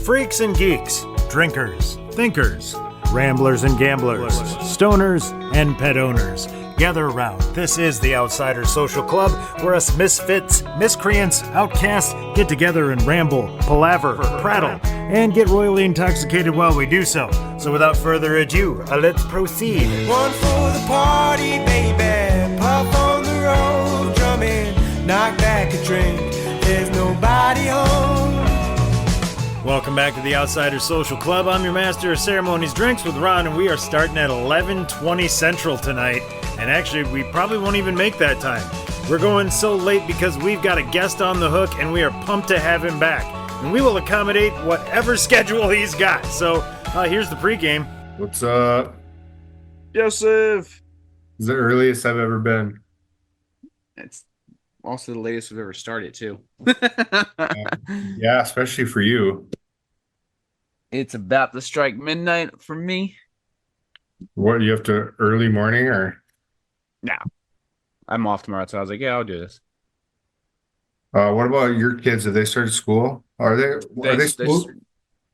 Freaks and geeks, drinkers, thinkers, ramblers and gamblers, stoners and pet owners. Gather around. This is the Outsiders Social Club, where us misfits, miscreants, outcasts get together and ramble, palaver, prattle, and get royally intoxicated while we do so. So without further ado, let's proceed. One for the party, baby. Puff on the road, drumming, knock back a drink. There's nobody home. Welcome back to the Outsiders Social Club. I'm your master of ceremonies, drinks with Ron, and we are starting at 11:20 Central tonight. And actually, we probably won't even make that time. We're going so late because we've got a guest on the hook, and we are pumped to have him back. And we will accommodate whatever schedule he's got. So here's the pregame. What's up? Joseph. It's the earliest I've ever been. It's also the latest we've ever started, too. Yeah, especially for you. It's about to strike midnight for me. What, you have to early morning or? No. I'm off tomorrow, so I was like, yeah, I'll do this. What about your kids? Have they started school? Are they school?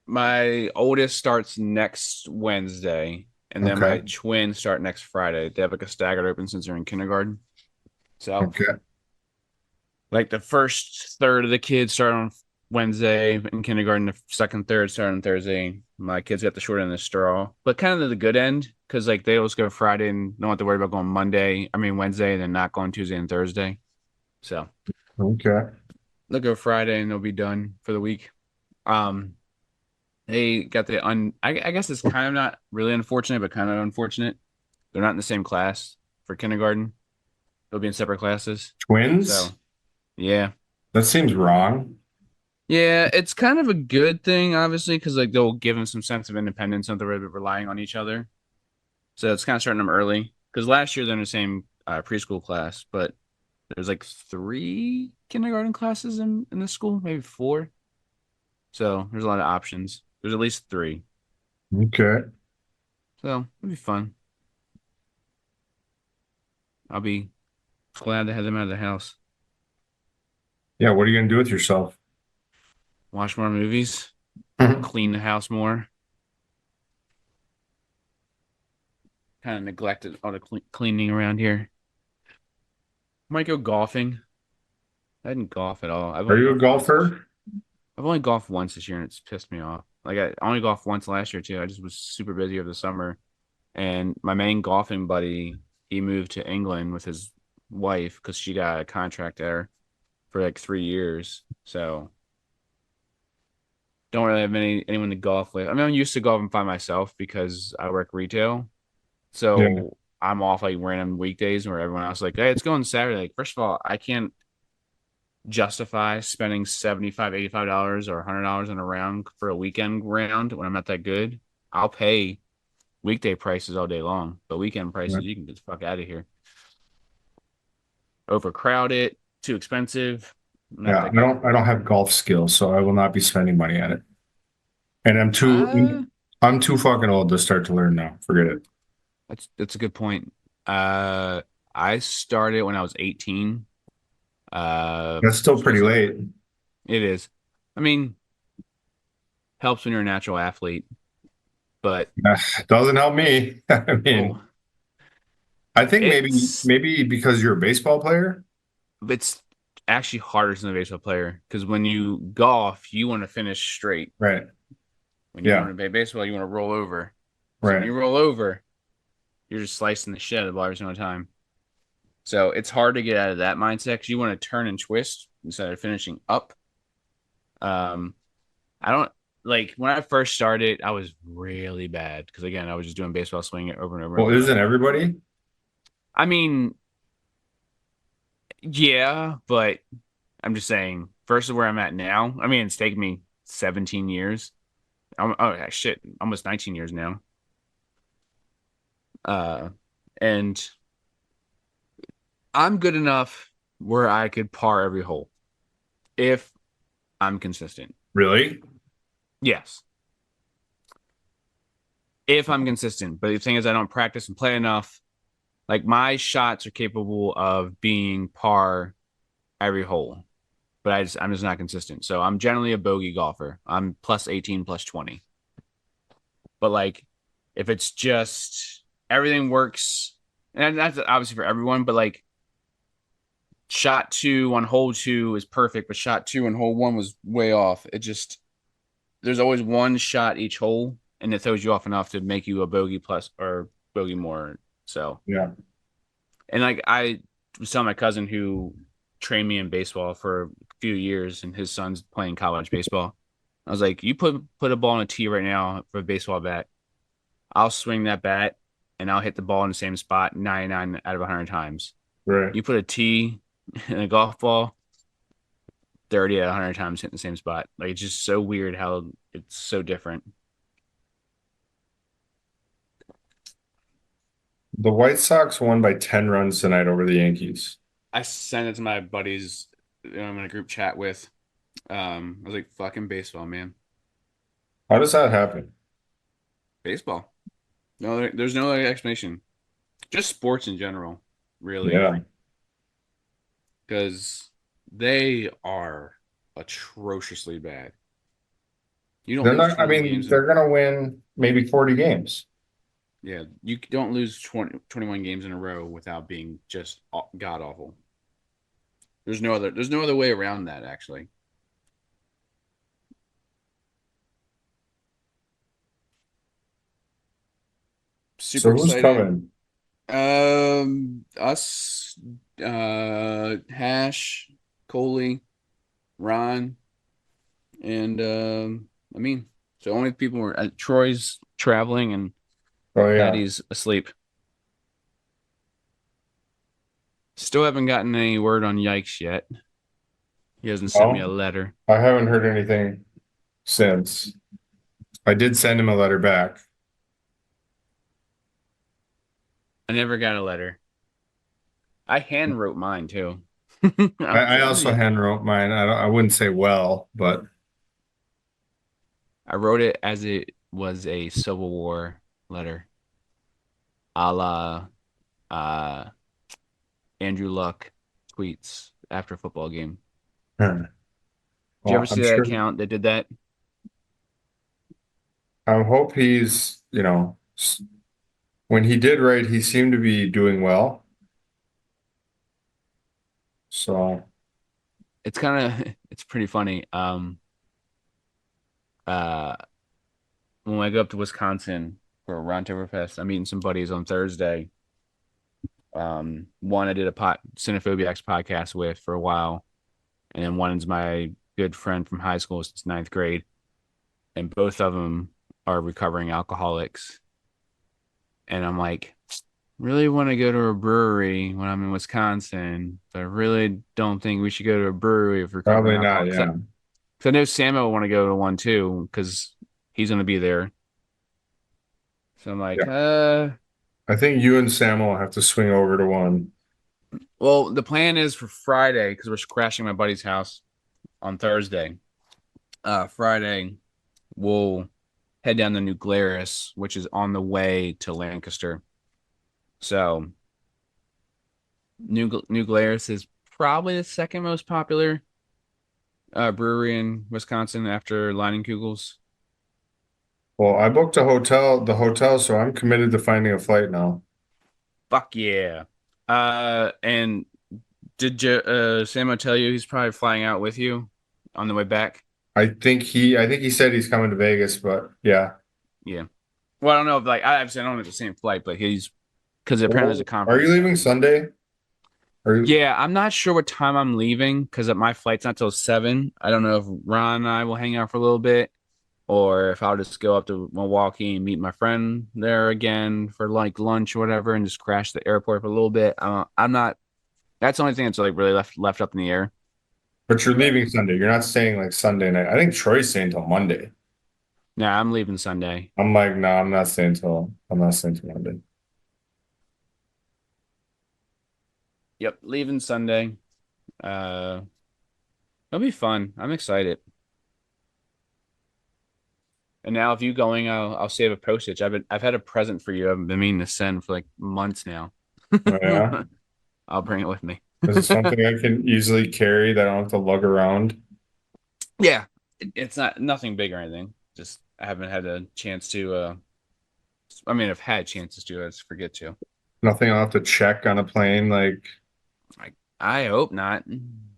My oldest starts next Wednesday, and then my twins start next Friday. They have like a staggered open since they're in kindergarten. So, like the first third of the kids start on Wednesday in kindergarten. The second third start on Thursday. My kids got the short end of the straw, but kind of the good end because like they always go Friday and don't have to worry about going Wednesday, and then not going Tuesday and Thursday. So, they'll go Friday and they'll be done for the week. They got I guess it's kind of not really unfortunate, but kind of unfortunate. They're not in the same class for kindergarten. They'll be in separate classes. Twins? So, yeah. That seems wrong. Yeah, it's kind of a good thing, obviously, because like they'll give them some sense of independence and they're relying on each other. So it's kind of starting them early. Because last year they're in the same preschool class, but there's like 3 kindergarten classes in the school, maybe 4. So there's a lot of options. There's at least 3. Okay. So it'll be fun. I'll be glad to have them out of the house. Yeah, what are you going to do with yourself? Watch more movies. Clean the house more. Kind of neglected all the cleaning around here. Might go golfing. I didn't golf at all. Are you a golfer? I've only golfed once this year, and it's pissed me off. Like I only golfed once last year too. I just was super busy over the summer, and my main golfing buddy, he moved to England with his wife because she got a contract there for like 3 years. So don't really have anyone to golf with. I mean, I'm used to golfing by myself because I work retail, so I'm off like random weekdays where everyone else is like, hey, it's going Saturday. Like, first of all, I can't justify spending $75, $85 or $100 on a round for a weekend round when I'm not that good. I'll pay weekday prices all day long, but weekend prices, you can get the fuck out of here. Overcrowded, too expensive. Yeah, I don't have golf skills, so I will not be spending money on it. And I'm too fucking old to start to learn now. Forget it. That's a good point. I started when I was 18. That's still pretty late. It is. I mean, helps when you're a natural athlete, but doesn't help me. I mean, I think maybe because you're a baseball player. It's actually harder than a baseball player because when you golf, you want to finish straight. Right. When you want to play baseball, you want to roll over. So right. When you roll over, you're just slicing the shit out of the ball every single time. So it's hard to get out of that mindset because you want to turn and twist instead of finishing up. I don't like when I first started, I was really bad because again, I was just doing baseball swing it over and over. Well, isn't everybody? I mean, yeah, but I'm just saying, versus where I'm at now. I mean, it's taken me 17 years. Almost 19 years now. And I'm good enough where I could par every hole if I'm consistent. Really? Yes. If I'm consistent. But the thing is, I don't practice and play enough. Like, my shots are capable of being par every hole. but I'm just not consistent. So I'm generally a bogey golfer. I'm plus 18, plus 20. But like, if it's just everything works, and that's obviously for everyone, but like shot 2 on hole 2 is perfect, but shot 2 on hole 1 was way off. It just, there's always one shot each hole, and it throws you off enough to make you a bogey plus or bogey more. So, Yeah. and like I was telling my cousin who trained me in baseball for a few years, and his son's playing college baseball. I was like, you put a ball on a tee right now for a baseball bat. I'll swing that bat and I'll hit the ball in the same spot 99 out of 100 times. Right. You put a tee in a golf ball, 30 out of 100 times hitting the same spot. Like, it's just so weird how it's so different. The White Sox won by 10 runs tonight over the Yankees. I sent it to my buddies I'm in a group chat with. I was like, fucking baseball, man. How does that happen? Baseball. No, there's no other explanation. Just sports in general, really. Yeah. Because they are atrociously bad. You don't They're lose not, I 21 mean, games. they're going to win maybe 40 games. Yeah, you don't lose 21 games in a row without being just god awful. There's no other way around that, actually. Super So who's excited. coming? Us, Hash, Coley, Ron, and Amin. So only people were Troy's traveling and Oh, yeah. Patty's asleep. Still haven't gotten any word on Yikes yet. He hasn't sent me a letter. I haven't heard anything since. I did send him a letter back. I never got a letter. I hand wrote mine too. I also hand wrote mine. I wouldn't say well, but I wrote it as it was a Civil War letter, a la Andrew Luck tweets after a football game. Did you ever see that account that did that? I hope he's, when he did write, he seemed to be doing well. So it's pretty funny. When I go up to Wisconsin for a Roundtoberfest, I'm meeting some buddies on Thursday. One I did a Cinephobiacs podcast with for a while, and then one's my good friend from high school since 9th grade, and both of them are recovering alcoholics. And I'm like, really want to go to a brewery when I'm in Wisconsin, but I really don't think we should go to a brewery if we're probably not. Yeah, because I know Samo will want to go to one too because he's going to be there. So I'm like, I think you and Sam will have to swing over to one. Well, the plan is for Friday because we're crashing my buddy's house on Thursday. Friday, we'll head down to New Glarus, which is on the way to Lancaster. So, New Glarus is probably the second most popular brewery in Wisconsin after Leinenkugel's. Well, I booked the hotel, so I'm committed to finding a flight now. Fuck yeah. And did Samo tell you he's probably flying out with you on the way back? I think he said he's coming to Vegas, but yeah. Yeah. Well, I don't know if I don't have the same flight, but he's because apparently there's a conference. Are you leaving Sunday? Yeah, I'm not sure what time I'm leaving because my flight's not till 7. I don't know if Ron and I will hang out for a little bit, or if I'll just go up to Milwaukee and meet my friend there again for like lunch or whatever, and just crash the airport for a little bit. I'm not. That's the only thing that's like really left up in the air. But you're leaving Sunday. You're not staying like Sunday night. I think Troy's staying till Monday. Nah, I'm leaving Sunday. I'm like, no, I'm not staying till Monday. Yep, leaving Sunday. It'll be fun. I'm excited. And now, if you going, I'll save a postage. I've had a present for you. I've been meaning to send for like months now. Oh, yeah. I'll bring it with me. Is it something I can easily carry that I don't have to lug around? Yeah, it's not nothing big or anything. Just I haven't had a chance to. I mean, I've had chances to. I just forget to. Nothing I'll have to check on a plane, like. I hope not. I'm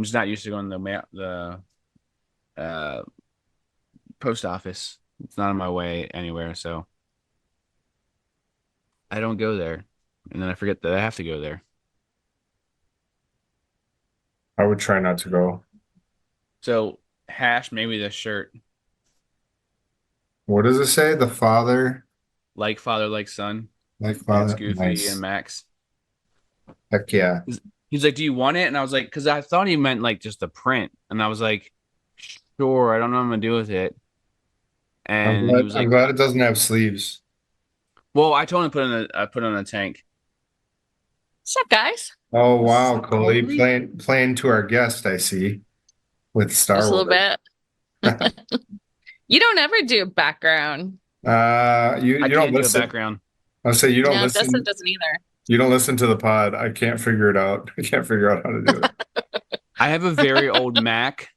just not used to going to the post office. It's not on my way anywhere, so I don't go there, and then I forget that I have to go there. I would try not to go. So hash maybe this shirt, What does it say? The father, like father, like son, like and it's father. Goofy Nice. and Max. Heck yeah. He's like, "Do you want it?" And I was like, "Because I thought he meant like just a print," and I was like, "Sure, I don't know what I'm gonna do with it." And he was I'm like, glad it doesn't have sleeves. "Well, I told him to put it on a tank." What's up, guys? Oh wow, What's up, Coley Coley? playing to our guest, I see. With Star Just a Wars. little bit. You don't ever do background. You I don't can't do a listen. background. I'll say you don't No, listen. Justin doesn't either. You don't listen to the pod. I can't figure it out. I can't figure out how to do it. I have a very old Mac,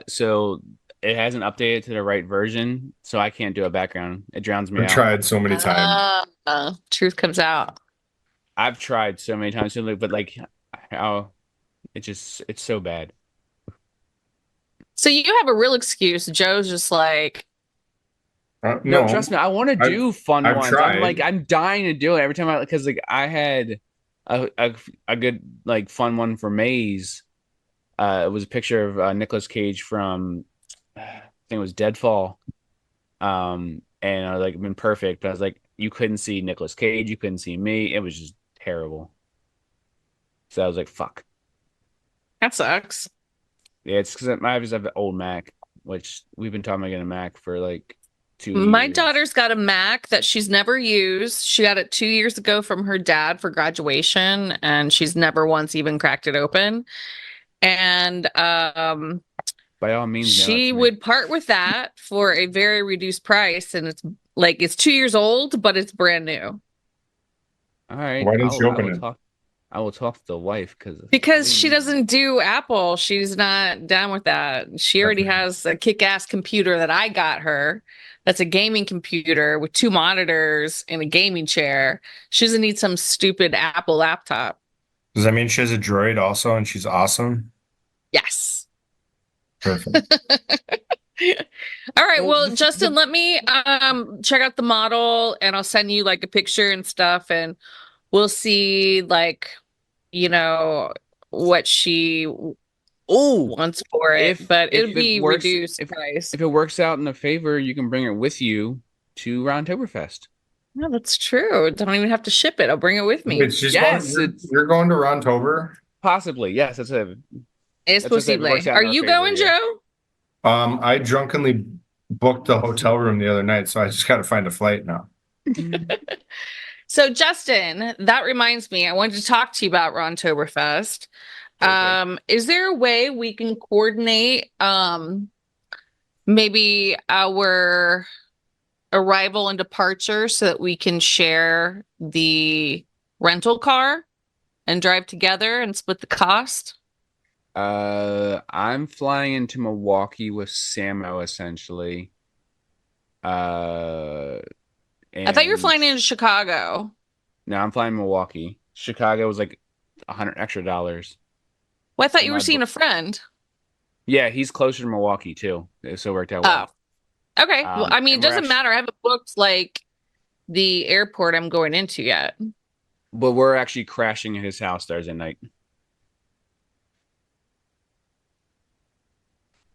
so it hasn't updated to the right version, so I can't do a background. It drowns me I've out. tried so many times. Truth comes out. I've tried so many times, but like, how it's so bad. So you have a real excuse. Joe's just like, No, trust me, I want to do fun I've ones. tried. I'm dying to do it every time because like I had a good like fun one for Maze. It was a picture of Nicolas Cage from I think it was Deadfall. And I was like, been perfect, but I was like, you couldn't see Nicolas Cage, you couldn't see me. It was just terrible. So I was like, fuck. that sucks. Yeah, it's because I just have an old Mac, which we've been talking about getting a Mac for like 2 My years. daughter's got a Mac that she's never used. She got it 2 years ago from her dad for graduation, and she's never once even cracked it open. And By all means, she would part with that for a very reduced price, and it's 2 years old, but it's brand new. All right. Why didn't you open it? I will talk to the wife Because she doesn't do Apple. She's not down with that. She already has a kick-ass computer that I got her. That's a gaming computer with 2 monitors and a gaming chair. She doesn't need some stupid Apple laptop. Does that mean she has a droid also and she's awesome? Yes. Perfect. All right. Well, Justin, let me check out the model and I'll send you like a picture and stuff, and we'll see what she wants for it. But it'll be reduced price. If it works out in the favor, you can bring it with you to Rontoberfest. No, that's true. Don't even have to ship it. I'll bring it with me. Wait, you're going to Rontober? Possibly, yes. It's possible. Are you going, Joe? I drunkenly booked a hotel room the other night, so I just got to find a flight now. So, Justin, that reminds me, I wanted to talk to you about Rontoberfest. Okay. Is there a way we can coordinate maybe our arrival and departure so that we can share the rental car and drive together and split the cost? I'm flying into Milwaukee with Samo essentially. I thought you were flying into Chicago. No, I'm flying Milwaukee. Chicago was like $100 extra. Well, I thought you were seeing a friend. Yeah, he's closer to Milwaukee too, so it worked out well. Oh, okay. Well, I mean, it doesn't matter. I haven't booked like the airport I'm going into yet. But we're actually crashing at his house Thursday night.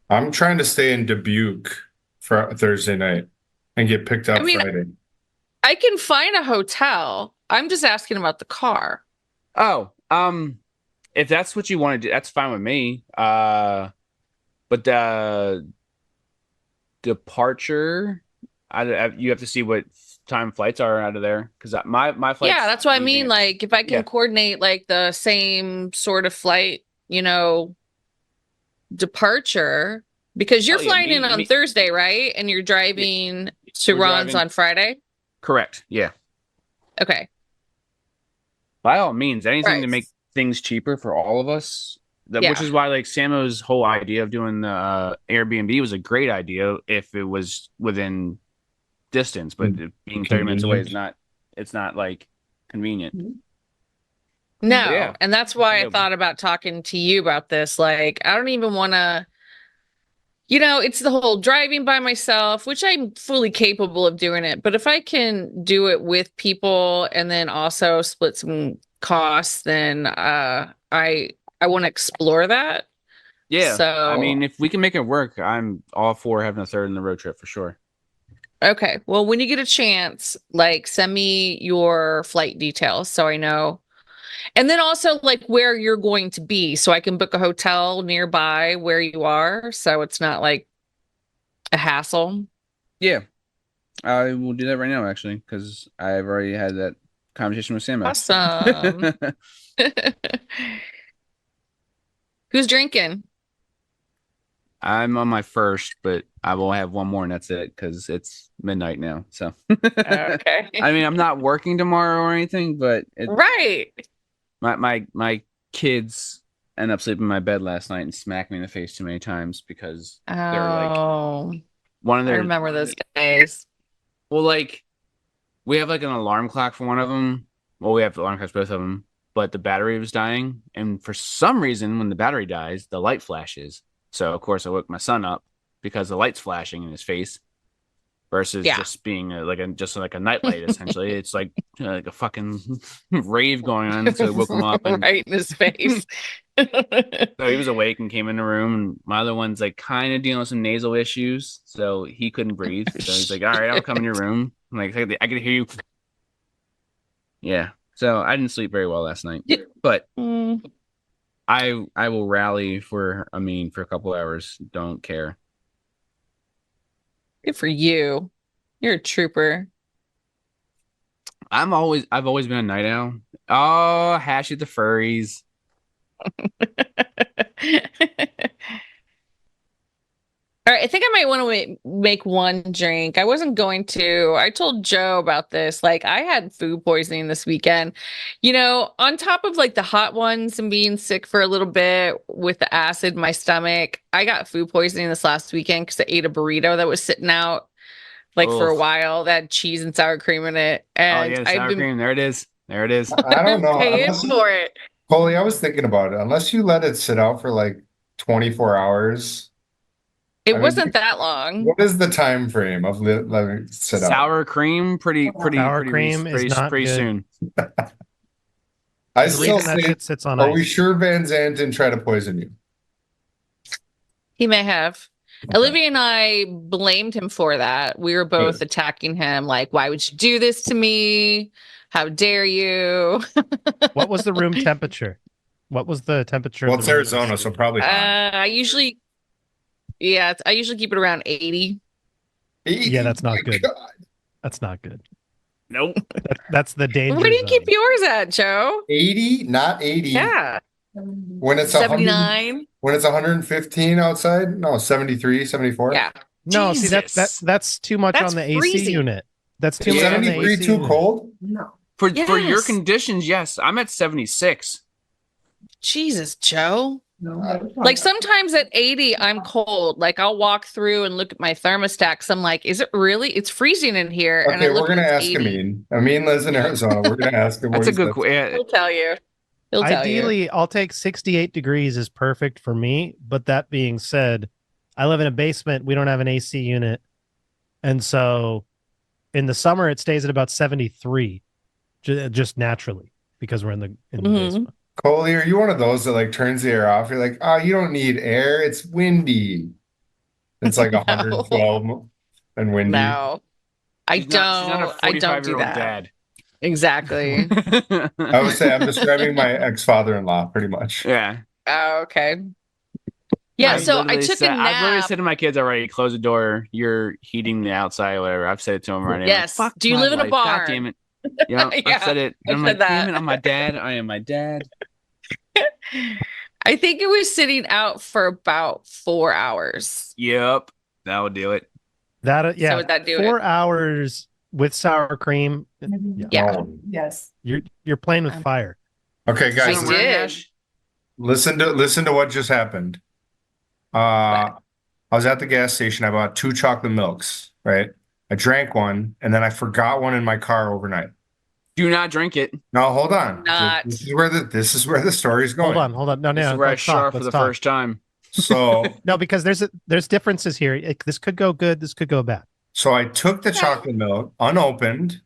I'm trying to stay in Dubuque for Thursday night and get picked up Friday. I can find a hotel. I'm just asking about the car. Oh, if that's what you want to do, that's fine with me. But the departure, you have to see what time flights are out of there, because my flight. Yeah, that's what I mean. Like, if I can coordinate like the same sort of flight, departure, because you're flying in on Thursday, right? And you're driving to Ron's on Friday. Correct. Yeah. Okay. by all means, anything to Right. make things cheaper for all of us. Yeah. Which is why, like, Samo's whole idea of doing the Airbnb was a great idea if it was within distance, but it being 30 minutes away is not. It's not like convenient. No, Yeah. and that's why Yeah. I thought about talking to you about this. Like, I don't even want to, it's the whole driving by myself, which I'm fully capable of doing it. But if I can do it with people and then also split some costs, then I want to explore that. Yeah. So I mean, if we can make it work, I'm all for having a third in the road trip for sure. okay. Well, when you get a chance, like send me your flight details so I know. And then also like where you're going to be so I can book a hotel nearby where you are so it's not like a hassle. Yeah. I will do that right now, actually, because I've already had that conversation with Samo. Awesome. Who's drinking? I'm on my first, but I will have one more and that's it because it's midnight now. So, Okay. I mean, I'm not working tomorrow or anything, but Right. my kids end up sleeping in my bed last night and smacked me in the face too many times because they're like one of I their. remember those days. Well, like we have like an alarm clock for one of them. Well, we have alarm clocks both of them, but the battery was dying, and for some reason, when the battery dies, the light flashes. So of course, I woke my son up because the light's flashing in his face, versus just being just like a nightlight. Essentially, it's like a fucking rave going on. So I woke him up and right in his face. so he was awake and came in the room. And my other one's like kind of dealing with some nasal issues, so he couldn't breathe. So he's like, "All right, I'll come in your room." I'm like, I can hear you. Yeah. So I didn't sleep very well last night, but I will rally for Amin for a couple hours. Don't care. Good for you. You're a trooper. I've always been a night owl. Oh, hash at the furries. All right, I think I might want to make one drink. I wasn't going to. I told Joe about this. Like, I had food poisoning this weekend. On top of like the hot ones and being sick for a little bit with the acid in my stomach, I got food poisoning this last weekend because I ate a burrito that was sitting out like for a while that had cheese and sour cream in it. And oh yeah, sour cream. There it is. There it is. I don't know. Paying for it. Coley, I was thinking about it. Unless you let it sit out for like 24 hours. It wasn't that long. What is the time frame of letting it sit out? Sour cream, pretty The soon. I still reason that say, shit sits on are ice. we sure Van Zandt didn't try to poison you? He may have. Okay. Olivia and I blamed him for that. We were both attacking him, like, why would you do this to me? How dare you? What was the room temperature? What was the temperature? Well, of it's the room? Arizona, so probably hot. I usually keep it around 80. Yeah, that's not good. God. That's not good. Nope. That's the danger. Where do you zone. keep yours at, Joe? 80, not 80. Yeah. When it's 79. When it's 115 outside? No, 73, 74. Yeah. No, see Jesus. that's too much That's on the AC freezing. unit. That's too Is much on the 73 AC too unit. cold? For your Yes. conditions, yes. I'm at 76. Jesus, Joe. Like sometimes at 80, I'm cold. Like I'll walk through and look at my thermostat. 'Cause I'm like, is it really? It's freezing in here. And I Okay, look we're going to and it's ask 80. Amin. Amin lives in Arizona. We're going to ask him. That's a good. He'll tell you. He'll tell you. Ideally, I'll take 68 degrees is perfect for me. But that being said, I live in a basement. We don't have an AC unit. And so in the summer, it stays at about 73 just naturally because we're in the basement. Coley, are you one of those that like turns the air off? You're like, oh, you don't need air. It's windy. It's like 112 and windy. No, I She's not a I don't do 45-year-old that. dad. Exactly. I would say I'm describing my ex-father-in-law pretty much. Yeah. Oh, okay. Yeah, so I took a nap. I've literally said to my kids already, close the door. You're heating the outside or whatever. I've said it to them right now. Yes. Like, Do you live in a barn? God damn it. Yeah, Yeah, I've said it. I I'm said like, damn that. it, I'm my dad. I am my dad. I think it was sitting out for about 4 hours. Yep. That would do it. That yeah, So would that do 4 it? hours with sour cream. Yeah. Oh, Yes. You're playing with fire. Okay, guys, Cinnamon did. hash? listen to what just happened. I was at the gas station. I bought 2 chocolate milks, right? I drank one, and then I forgot one in my car overnight. Do not drink it. No, hold on. Not. This is where the story is going. Hold on. No, This is no, where I let's shot talk. for Let's the talk. first time. So No, because there's differences here. This could go good. This could go bad. So I took the chocolate milk unopened.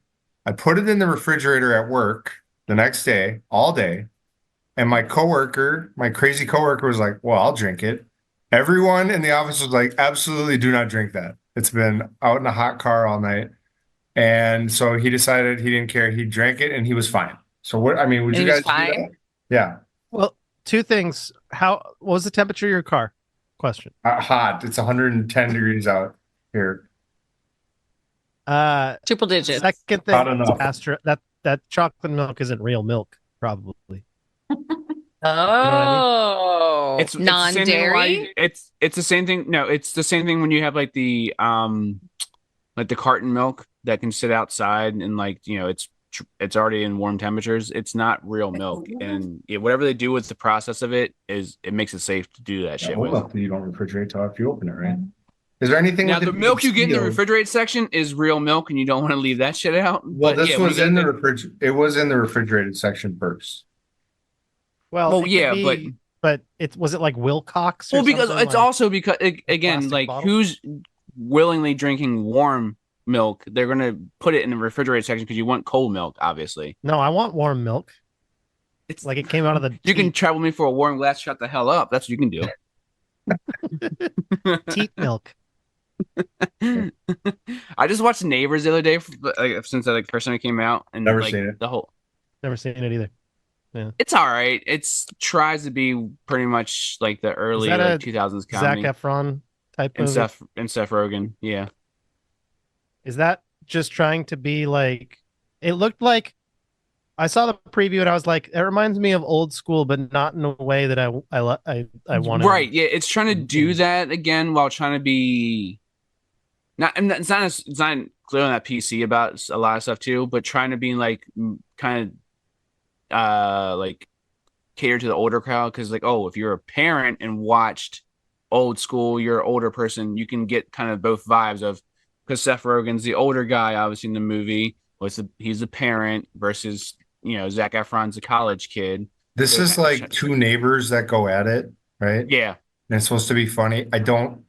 I put it in the refrigerator at work the next day, all day. And my crazy coworker was like, well, I'll drink it. Everyone in the office was like, absolutely do not drink that. It's been out in a hot car all night. And so he decided he didn't care. He drank it and he was fine. So would And you he guys was do fine? that? Yeah. Well, 2 things. What was the temperature of your car? Question. Hot. It's 110 degrees out here. Triple digits. Second thing, Hot enough. that chocolate milk isn't real milk, probably. Oh, It's the same thing non-dairy. it's the same thing. No, it's the same thing when you have like the carton milk that can sit outside and it's already in warm temperatures. It's not real milk, and whatever they do with the process of it makes it safe to do that shit Whole with. milk that you don't refrigerate till after you open it, right? Is there anything Now with the it milk you get in the sealed? refrigerated section is real milk, and you don't want to leave that shit out. Well, But this yeah, was we in get the It was in the refrigerated section first. Well, Well, yeah, but was it like Wilcox? Or Well, because something? it's also because again, plastic like bottle? who's willingly drinking warm milk? They're gonna put it in the refrigerated section because you want cold milk, obviously. No, I want warm milk. It's Like it came out of the you can trouble me for a warm glass. Shut the hell up. That's what you can do. teat milk. I just watched Neighbors the other day since that first time it came out, and Never seen it. the whole. Never seen it either. It's all right. It's tries to be pretty much like the early that a 2000s Zac comedy Efron type and movie. Seth Rogen. Yeah. Is that just trying to be like? It looked like I saw the preview and I was like, it reminds me of old school, but not in a way that I wanted. Right. Yeah. It's trying to do that again while trying to be not. And it's not clear on that PC about a lot of stuff too, but trying to be like kind of like cater to the older crowd because like, oh, if you're a parent and watched old school, you're an older person, you can get kind of both vibes of because Seth Rogen's the older guy, obviously in the movie. He's a parent versus Zac Efron's a college kid. This is like 2 neighbors that go at it, right? Yeah. And it's supposed to be funny. I don't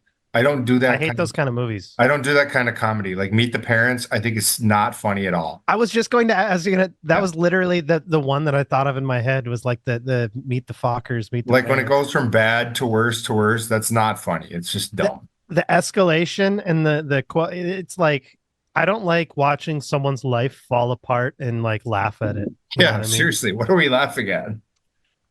do that. I hate those kind of movies. I don't do that kind of comedy. Like Meet the Parents, I think it's not funny at all. I was just going to ask you that was literally the one that I thought of in my head was like the Meet the Fockers, Meet the Like when Parents. it goes from bad to worse, that's not funny. It's just dumb. The escalation and it's like I don't like watching someone's life fall apart and like laugh at it. You know Yeah, what I mean? seriously. What are we laughing at?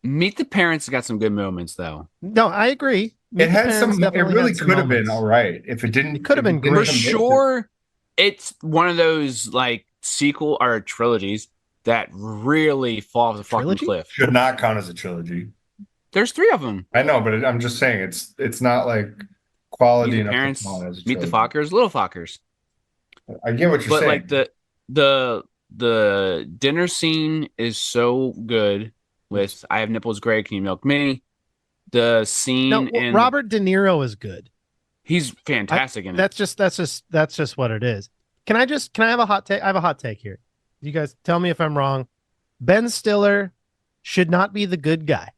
Meet the Parents got some good moments though. No, I agree. Meet It the had Parents some. It definitely really had some could have been moments. all right if it didn't. It could have been if it didn't great. For commit to- sure, it's one of those like sequel or trilogies that really fall off the fucking Trilogy? cliff. Should not count as a trilogy. There's 3 of them. I know, but I'm just saying it's not like quality Meet the enough. Parents, to count as a Meet the trilogy. Fockers, Little Fockers. I get what you're But saying. like the dinner scene is so good with I have nipples gray, can you milk me? The scene No, in Robert De Niro is good. he's fantastic in it. That's just what it is. Can I have a hot take? I have a hot take here. You guys tell me if I'm wrong. Ben Stiller should not be the good guy.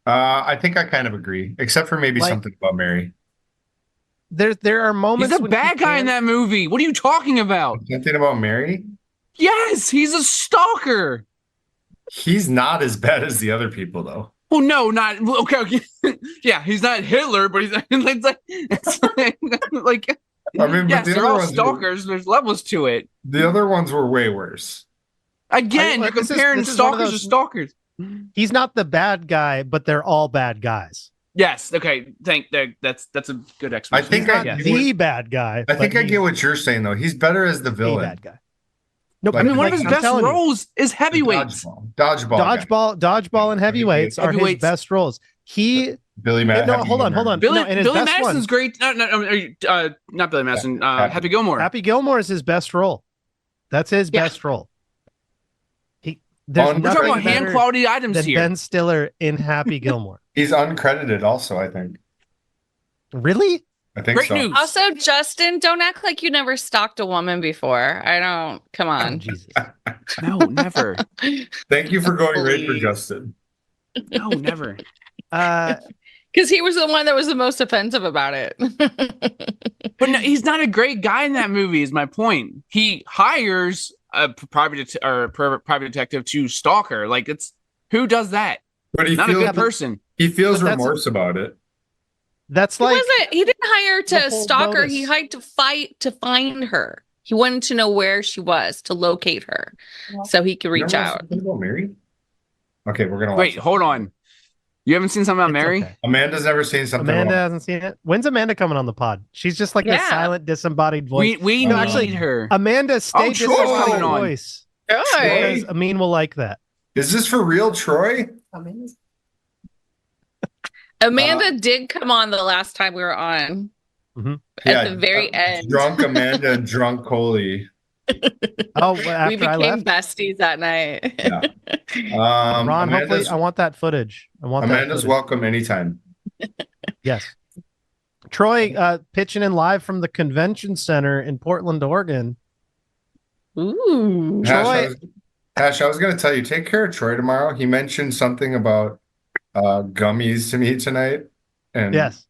I think I kind of agree, except for maybe Like- something about Mary. There are He's moments. the when bad he guy in can- that movie. What are you talking about? Something about Mary. Yes, he's a stalker. He's not as bad as the other people, though. Well, no, not okay. Yeah, he's not Hitler, but he's it's like I mean, but yes, the they're other all ones, stalkers. There's levels to it. the other ones were way worse. Again, I- you're this is- comparing this is one of stalkers to those- stalkers. He's not the bad guy, but they're all bad guys. Yes. Okay. That's a good explanation. think Not I- Yes. the bad guy. I think but I get he's what you're saying, though. He's better as the the villain. bad guy. No, Like- I mean, one of his I'm best telling you, roles is heavyweights. Dodgeball. guy. Dodgeball, and heavyweights are his Heavyweights. best roles. He Billy Matt. no, hold on. Billy No, and his Billy best Madison's one, great. Not Billy Madison. Happy Gilmore. Happy Gilmore is his best role. That's his Yeah. best role. There's We're We're nothing talking about hand better quality items than here. Ben Stiller in Happy Gilmore. He's uncredited also, I think. Really? I think Great so. news. Also, Justin, don't act like you never stalked a woman before. I don't. Come Oh, on. Jesus. No, never. Thank you for going right for Please. Justin. No, never. Because he was the one that was the most offensive about it. But no, he's not a great guy in that movie. Is my point. He hires a private detective to stalk her. Like, it's who does that? But he Not a feels good person. he feels But that's- remorse about it. That's He like wasn't. He didn't hire the to whole stalk her. He bonus. hired to fight to find her. He wanted to know where she was to locate her, so he could reach Remember out. something about Mary? Okay, we're gonna watch Wait, it. hold on. You haven't seen something about it's Mary? okay. Amanda's never seen something. Amanda about- hasn't seen it. When's Amanda coming on the pod? She's just like a Yeah. silent, disembodied voice. We No, need actually, her. Amanda, stay Oh, Troy's disembodied coming on. voice. Good. Because Amin will like that. Is this for real, Troy? Amanda did come on the last time we were on. At the very end. Drunk Amanda and drunk Coley. Oh, well, after We I became left, besties that night. Yeah. Ron. Hopefully, Amanda's, I want that footage. I want that Amanda's footage. welcome anytime. Yes. Troy, pitching in live from the convention center in Portland, Oregon. Ooh. Hash, I was going to tell you, take care of Troy tomorrow. He mentioned something about gummies to me tonight, and Yes.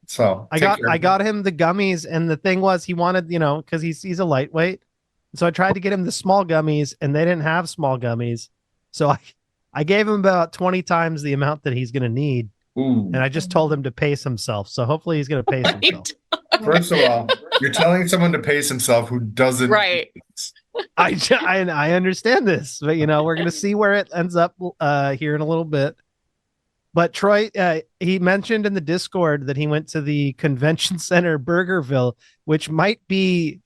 so I got him the gummies, and the thing was he wanted, because he's a lightweight. So I tried to get him the small gummies, and they didn't have small gummies. So I gave him about 20 times the amount that he's gonna need. Ooh. And I just told him to pace himself. So hopefully he's gonna pace himself. First of all, you're telling someone to pace himself who doesn't. Right. I understand this, but we're gonna see where it ends up here in a little bit. But Troy, he mentioned in the Discord that he went to the convention center Burgerville, which might be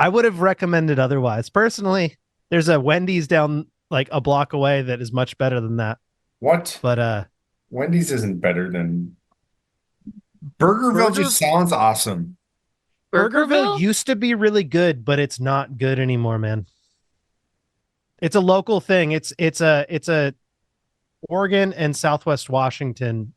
I would have recommended otherwise. Personally, there's a Wendy's down like a block away that is much better than that. What? But Wendy's isn't better than Burgerville. Just sounds awesome. Burgerville used to be really good, but it's not good anymore, man. It's a local thing. It's a Oregon and Southwest Washington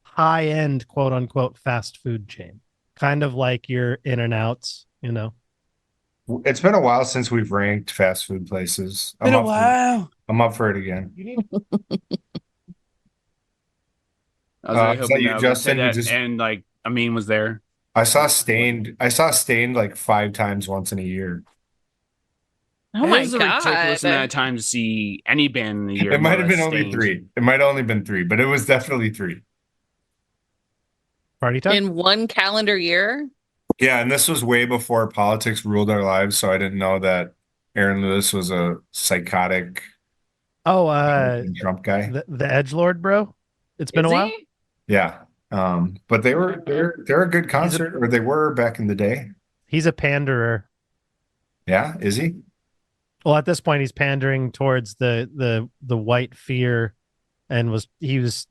high-end quote unquote fast food chain. Kind of like your In-N-Outs, It's been a while since we've ranked fast food places. Been a while. I'm up for it again. I was really is hoping that you, I would Justin? say You that, just- and like Amin was there. I saw Stained like 5 times once in a year. Oh my It was a ridiculous god. amount of time to see any band in the year. It might have more or been less only Stained. 3. It might have only been 3, but it was definitely 3. Party time. In one calendar year? Yeah, and this was way before politics ruled our lives, so I didn't know that Aaron Lewis was a psychotic Trump guy. the edgelord, bro. It's been Is a while. he? Yeah. But they're a good concert, or they were back in the day. He's a panderer. Yeah, is he? Well, at this point, he's pandering towards the white fear, and his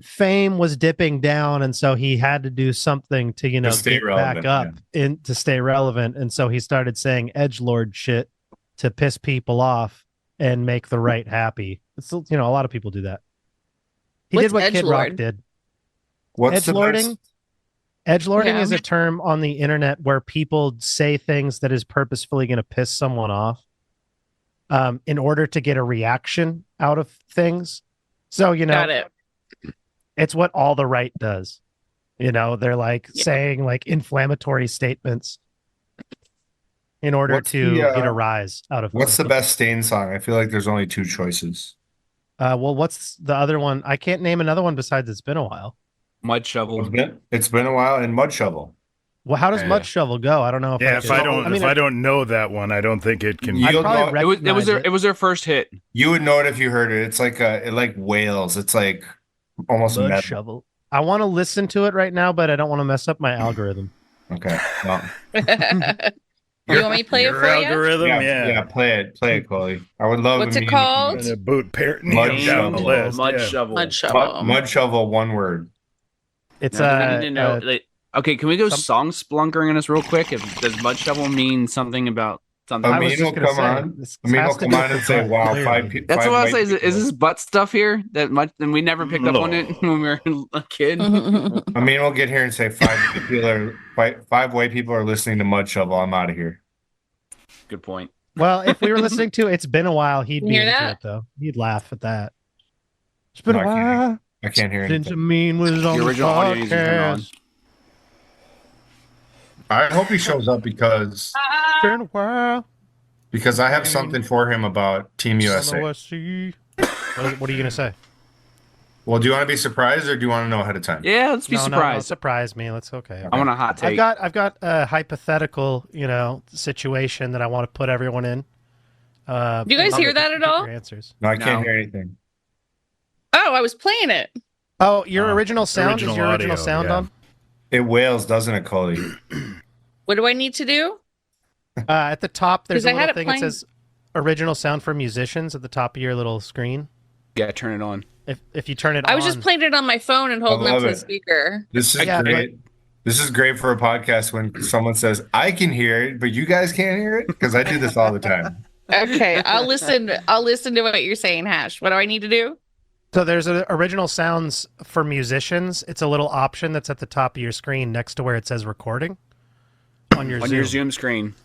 fame was dipping down, and so he had to do something to To stay get relevant, back up to stay relevant, and so he started saying edgelord shit to piss people off and make the right happy. It's, a lot of people do that. He What's did what Kid Rock edgelord? did. What's the Edgelording? best? Edgelording Yeah. is a term on the internet where people say things that is purposefully going to piss someone off in order to get a reaction out of things. So, Got it. it's what all the right does. They're like saying like inflammatory statements in order What's to the, get a rise out of What's the best Stain song? I feel like there's only 2 choices. well, what's the other one? I can't name another one besides It's Been a While. Mud Shovel. It's been a while, and Mud Shovel. Well, how does Yeah. Mud Shovel go? I don't know. Yeah, if could- I don't know that one, I don't think it can. I'd You'll probably know- recognize It was their first hit. You would know it if you heard it. It's like it like wails. It's like almost Mud metal. Shovel. I want to listen to it right now, but I don't want to mess up my algorithm. Okay. Well, You want me to play it Your for you? algorithm, yeah. play it, Chloe. I would love. What's it Amin- called? And a boot pair Mud down the Shovel. list. Mud yeah. Shovel. Mud shovel. Mud Shovel, one word. It's Now, we need to know, like, Okay, can we go song splunkering in this real quick? Does Mud Shovel mean something about something? Amin will come on. Amin will come on and say, "Wow, That's what I say. Is this butt stuff here that much? And we never picked up on it when we were a kid. Amin will get here and say five white people are listening to Mud Shovel. I'm out of here. Good point. Well, if we were listening to "It's Been a While," he'd be into it though. He'd laugh at that. It's been a while. I can't hear anything. Since Amin was on the original audio needs to turn on. podcast. I hope he shows up because It's been a while. I have something for him about Team USA. What are you gonna say? Well, do you want to be surprised or do you want to know ahead of time? Yeah, let's be No, surprised. surprise me. Let's okay. I want a hot take. I've got a hypothetical, situation that I want to put everyone in. Do you guys hear that at all? Answers. No, I can't hear anything. Oh, I was playing it. Oh, your original sound original is your original audio, sound yeah. on? It wails, doesn't it, Cody? What do I need to do? At the top, there's 'Cause a I had little it thing that playing- says "Original Sound for Musicians" at the top of your little screen. Yeah, turn it on. If you turn it I on, was just playing it on my phone and holding up love to the it. speaker. This is Yeah, great. This is great for a podcast when someone says, "I can hear it, but you guys can't hear it," because I do this all the time. Okay, I'll listen. I'll listen to what you're saying, Hash. What do I need to do? So there's an original sounds for musicians. It's a little option that's at the top of your screen next to where it says recording on your On Zoom. your Zoom screen.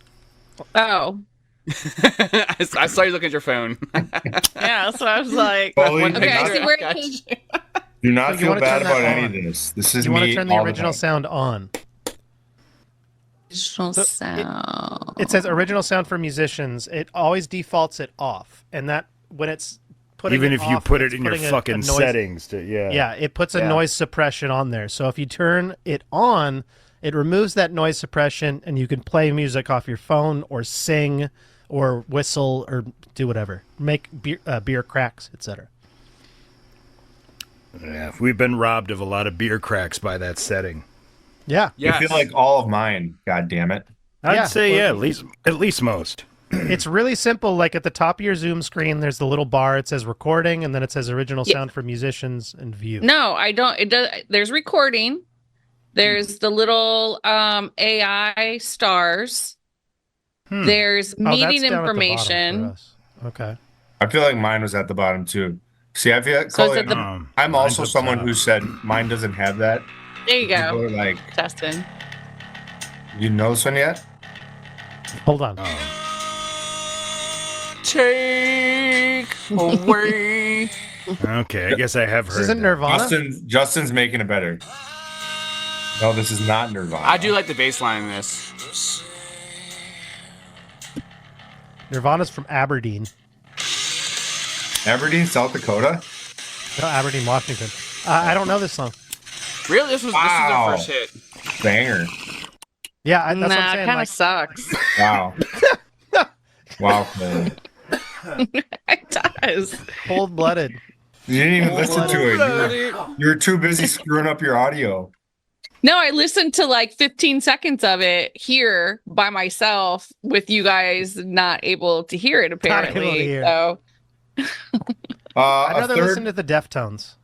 Oh, I saw you look at your phone. yeah. So I was like, Chloe, okay, I see where it Gotcha. is. do not So you feel wanna bad turn about that any on. of this. This is You want me to turn the all original time. sound on. Original So sound. It says original sound for musicians. It always defaults it off, and that when it's putting Even it if you off, put it's it in your putting a fucking noise- settings, Yeah, it puts a Yeah. noise suppression on there. So if you turn it on, it removes that noise suppression, and you can play music off your phone or sing or whistle or do whatever. Make beer cracks, etc. Yeah, we've been robbed of a lot of beer cracks by that setting. Yeah. Yes. I feel like all of mine. God damn it! I'd Yeah, say well- at least most. It's really simple. Like at the top of your Zoom screen, there's the little bar. It says recording, and then it says original Yeah. sound for musicians and view. No, I don't. It does. There's recording. There's the little AI stars. There's Oh, that's meeting down at the bottom for information. us. Okay. I feel like mine was at the bottom too. See, I feel like So it's Chloe, at the- I'm Mine's also up someone top. who said mine doesn't have that. There you People go. are like, Testing. you know this one yet? Hold on. Take away. Okay, I guess I have heard. This isn't that. Nirvana. Justin's making it better. No, this is not Nirvana. I do like the bass line in this. Nirvana's from Aberdeen. Aberdeen, South Dakota. No, Aberdeen, Washington. I don't know this song. Really? This was Wow. their first hit. Banger. Yeah, that's what Nah, I'm it saying. kind Like, of sucks. Wow. Wow, Chloe. It does. cold-blooded. You didn't even listen to it. You were too busy screwing up your audio. No, I listened to like 15 seconds of it here by myself with you guys not able to hear it Not able to apparently. hear. So I'd A rather third, listen to the Deftones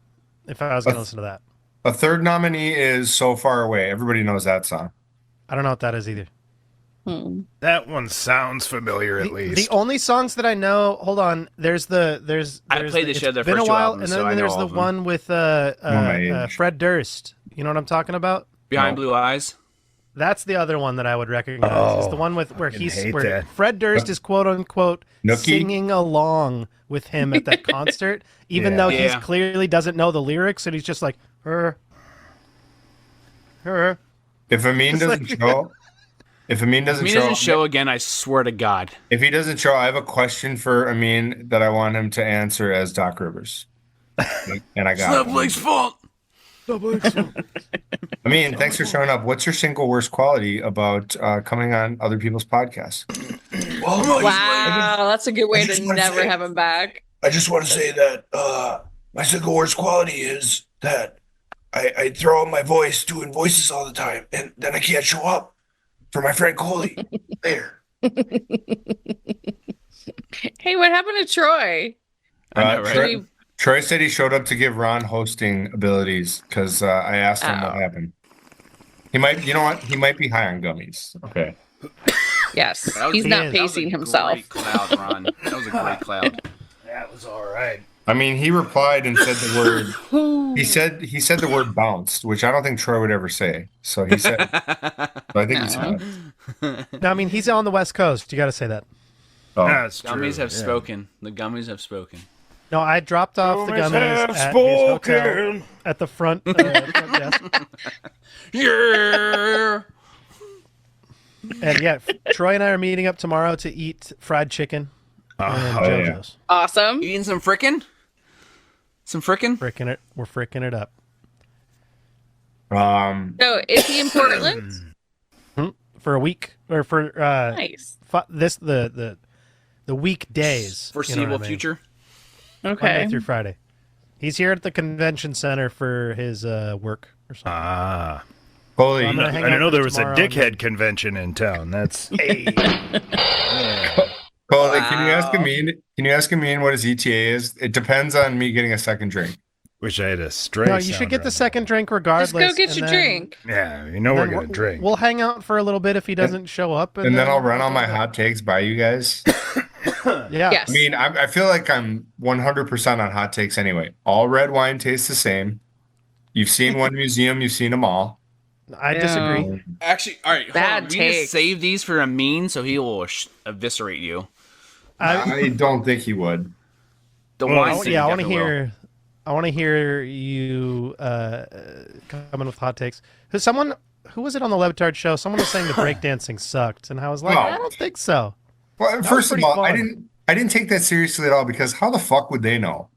if I was going to listen to that. a third nominee is "So Far Away." Everybody knows that song. I don't know what that is either. That one sounds familiar at The least. only songs that I know, hold on. There's I played this it's shit their been first a two while, albums, and so I then know there's all the of them. one with my age. Fred Durst. You know what I'm talking about? Behind No. Blue Eyes. That's the other one that I would recognize. It's the one with where fucking hate where that. Fred Durst is quote unquote Nookie? singing along with him at that concert, even Yeah. though he Yeah. clearly doesn't know the lyrics, and he's just like her. If Amin It's doesn't like- show, if Amin doesn't If he show, doesn't show again, I swear to God. if he doesn't show, I have a question for Amin that I want him to answer as Doc Rivers. And I got it. fault. Amin, thanks for showing up. What's your single worst quality about coming on other people's podcasts? wow, that's a good way I just to wanna never say- have him back. I just want to say that my single worst quality is that I throw out my voice doing voices all the time, and then I can't show up for my friend Coley. There. Hey, what happened to Troy? I know, right? Troy, Troy said he showed up to give Ron hosting abilities because I asked him what Oh. happened. He might. You know what? He might be high on gummies. Okay. Yes, That was- he's he not is. That was a pacing himself. Great cloud, Ron. That was a great cloud. That was all right. I mean, he replied and said the word. He said the word bounced, which I don't think Troy would ever say. So he said. So I think he said. No, I mean he's on the West Coast. You got to say that. Oh. That's true. Gummies have yeah. spoken. The gummies have spoken. No, I dropped off the Gummies gummies have at his hotel spoken. at the front desk. Yeah. And yeah, Troy and I are meeting up tomorrow to eat fried chicken and Oh, yeah. JoJo's. Awesome. Eating some frickin'? Some frickin'? We're fricking it up. So is he in Portland? For a week or for Nice. the weekdays. Foreseeable you know what I mean? future? Okay. Monday through Friday. He's here at the convention center for his work or something. Ah. Holy. I'm gonna hang I didn't out know with there was a tomorrow and dickhead convention in town. That's Holy, can you ask Amin? Can you ask Amin what his ETA is? It depends on me getting a second drink. wish I had a stray. No, you should get the second drink regardless. Just go get and your then- drink. Yeah, you know we're gonna drink. We'll hang out for a little bit if he doesn't show up, And then I'll run all my hot takes by you guys. Yeah. Yes. I mean, I feel like I'm 100% on hot takes anyway. All red wine tastes the same. You've seen one museum, you've seen them all. I disagree. Actually, all right. Bad Hold on. We need to take. save these for Amin so he will eviscerate you. I don't think he would. The Well, wine I, thing yeah, I want to definitely will. hear. I want to hear you coming with hot takes. Who was it on the Levitard show? Someone was saying the breakdancing sucked, and I was like, Well, I don't think so. Well, was first of pretty all, fun. I didn't take that seriously at all because how the fuck would they know?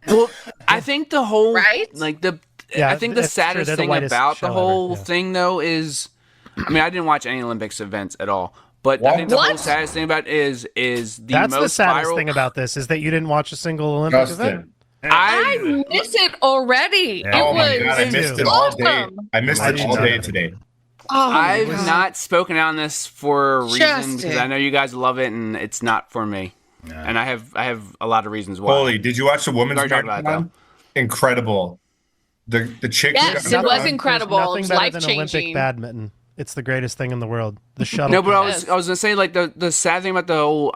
Well, I think the whole Right? like the Yeah, I think the that's true. saddest They're the thing whitest about show the ever, whole yeah. thing though is, I mean, I didn't watch any Olympics events at all, but I What? think the whole What? saddest thing about it is the That's most the saddest viral. thing about this is that you didn't watch a single Olympic event. Justin. I missed it already. Yeah. Oh It my was god, I missed it all day. awesome. I missed I it did all not. day today. Oh, I've God. not spoken on this for a reason because Justin. I know you guys love it and it's not for me, and I have a lot of reasons why. Holy, did you watch the women's Sorry to talk about it, marathon? Incredible. The chick who Yes, got it was done- incredible. There's nothing It's better than Olympic life-changing. badminton. It's the greatest thing in the world. The shuttle. No, but I Yes. was gonna say like the sad thing about the whole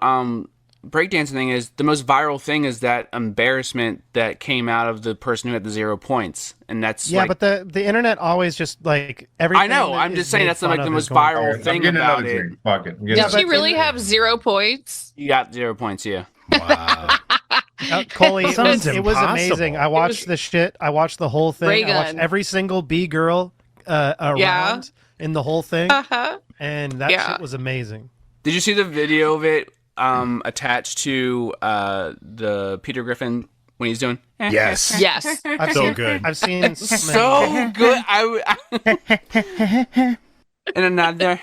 breakdancing thing is the most viral thing is that embarrassment that came out of the person who had the 0 points, and that's Yeah, like, but the internet always just like everything. I know. that I'm is just saying made that's fun like of the is most going viral All right, I'm thing getting about another it. drink. Fuck it. I'm getting Did another she but- really have 0 points? You got 0 points, yeah. Wow. Coley, Sounds it was amazing. impossible. I watched the shit. I watched the whole thing. Ray I watched gun. every single B girl around Yeah. in the whole thing, Uh-huh. and that Yeah. shit was amazing. Did you see the video of it attached to the Peter Griffin when he's doing? Yes. Yes. I've So seen, good. I've seen So good. And another.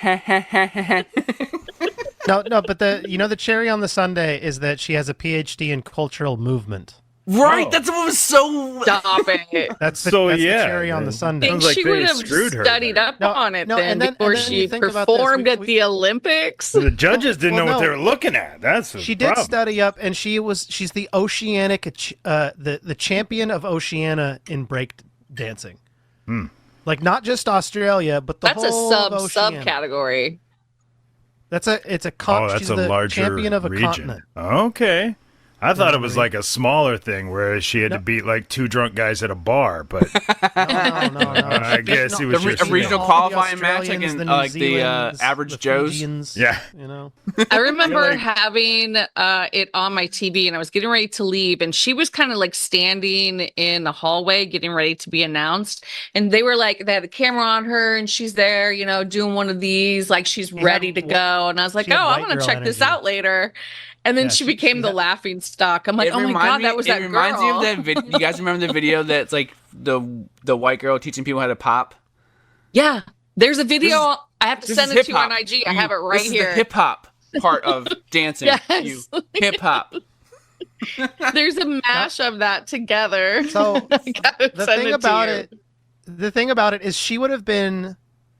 no, but the cherry on the sundae is that she has a PhD in cultural movement. Right, Oh. that's what was so. Stop it. That's the, So, that's yeah, the cherry on the man. I sundae. think Sounds like she they would have screwed her studied there. up No, on it no, then and then- before and then she you think about this, performed we- at the Olympics. The judges didn't Well, know what no. they were looking at. That's the She did problem. study up, and she's the oceanic, the champion of Oceania in break dancing. Like not just Australia, but the That's a whole of Oceania. subcategory. It's a Oh, that's she's a the larger champion of a region. continent. Okay. I thought it was I mean? like a smaller thing where she had to beat like two drunk guys at a bar, but No. I guess he was A just regional All the qualifying match Australians, against the like New the Zealands, average the Joes. Fijians, Yeah. you know. I remember like- having it on my TV and I was getting ready to leave and she was kind of like standing in the hallway getting ready to be announced and they had the camera on her and she's there, doing one of these like she's ready to go and I was like, she had "Oh, I'm white going to girl check this energy. out later." And then Yeah, she she- became she the had- laughing stock. I'm like, It "Oh my reminds god, me- that was that It reminds me girl." of that video. You guys remember the video that's like the white girl teaching people how to pop? Yeah. There's a video. This is- I have to This send is it to you hip-hop. on IG. I have it right this is here. the hip hop part of dancing. Yes. You hip hop. There's a mash of that together. So I gotta the send thing to about you. it is she would have been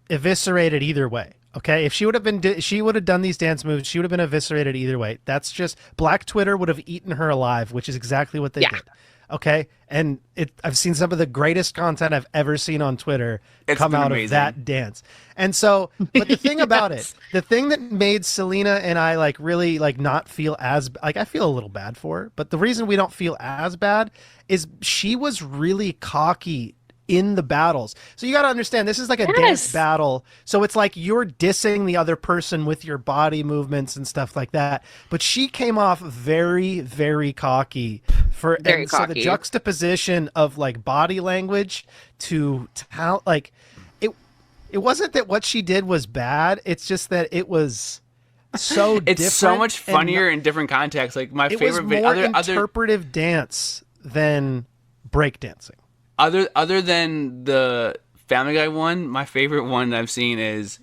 eviscerated either way. Okay, if she would have done these dance moves, she would have been eviscerated either way. That's just Black Twitter would have eaten her alive, which is exactly what they Yeah. did. Okay. And I've seen some of the greatest content I've ever seen on Twitter come out of that dance. And so, but the thing about it, the thing that made Selena and I like really like not feel as like, I feel a little bad for her, but the reason we don't feel as bad is she was really cocky in the battles. So you got to understand, this is like a dance battle. So it's like you're dissing the other person with your body movements and stuff like that. But she came off very, very cocky. So the juxtaposition of like body language to how like it wasn't that what she did was bad. It's just that it was so it's different. So much funnier in different contexts. Like my favorite was more interpretive dance than breakdancing. Other than the Family Guy one, my favorite one I've seen is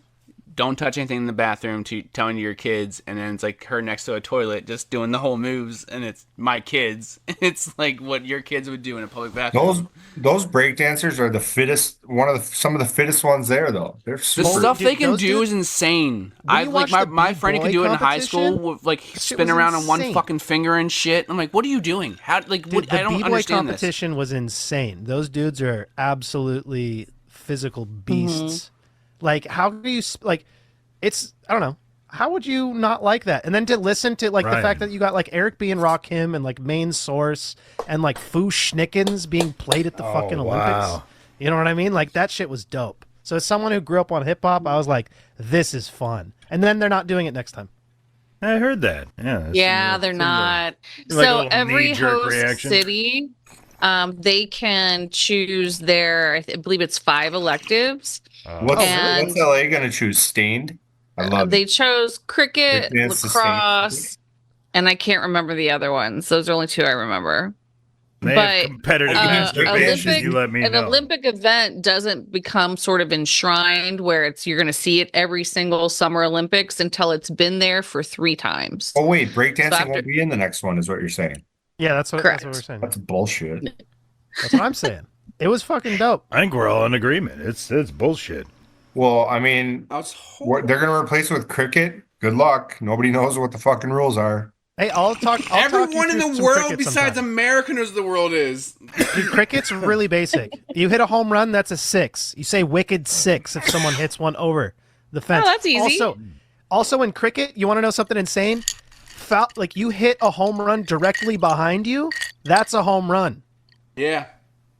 don't touch anything in the bathroom, telling your kids, and then it's like her next to a toilet just doing the whole moves, and it's my kids. It's like what your kids would do in a public bathroom. Those breakdancers are the fittest. Some of the fittest ones there, though. They're super. The stuff they can do is insane. My friend could do it in high school, with, like spin around on one fucking finger and shit. I'm like, what are you doing? How? Like, what? I don't understand this. The competition was insane. Those dudes are absolutely physical beasts. Like, how do you like? It's I don't know. How would you not like that? And then to listen to like the fact that you got like Eric B and Rakim and like Main Source and like Foo Schnickens being played at the fucking Olympics. Wow. You know what I mean? Like that shit was dope. So as someone who grew up on hip hop, I was like, this is fun. And then they're not doing it next time. I heard that. Yeah. They're not. Like so every host city, they can choose their. I believe it's 5 electives. What's LA going to choose? Stained? I love They it. chose cricket, lacrosse, and I can't remember the other ones. Those are only 2 I remember. But competitive Olympic event doesn't become sort of enshrined where you're going to see it every single Summer Olympics until it's been there for 3 times. Oh wait, breakdancing won't be in the next one, is what you're saying? Yeah, that's what we're saying. That's bullshit. That's what I'm saying. It was fucking dope. I think we're all in agreement. It's bullshit. Well, I mean, they're going to replace it with cricket. Good luck. Nobody knows what the fucking rules are. Hey, everyone in the world besides America knows the world is. Dude, cricket's really basic. You hit a home run, that's a 6. You say wicked 6 if someone hits one over the fence. Oh, that's easy. Also in cricket, you want to know something insane? Like you hit a home run directly behind you, that's a home run. Yeah.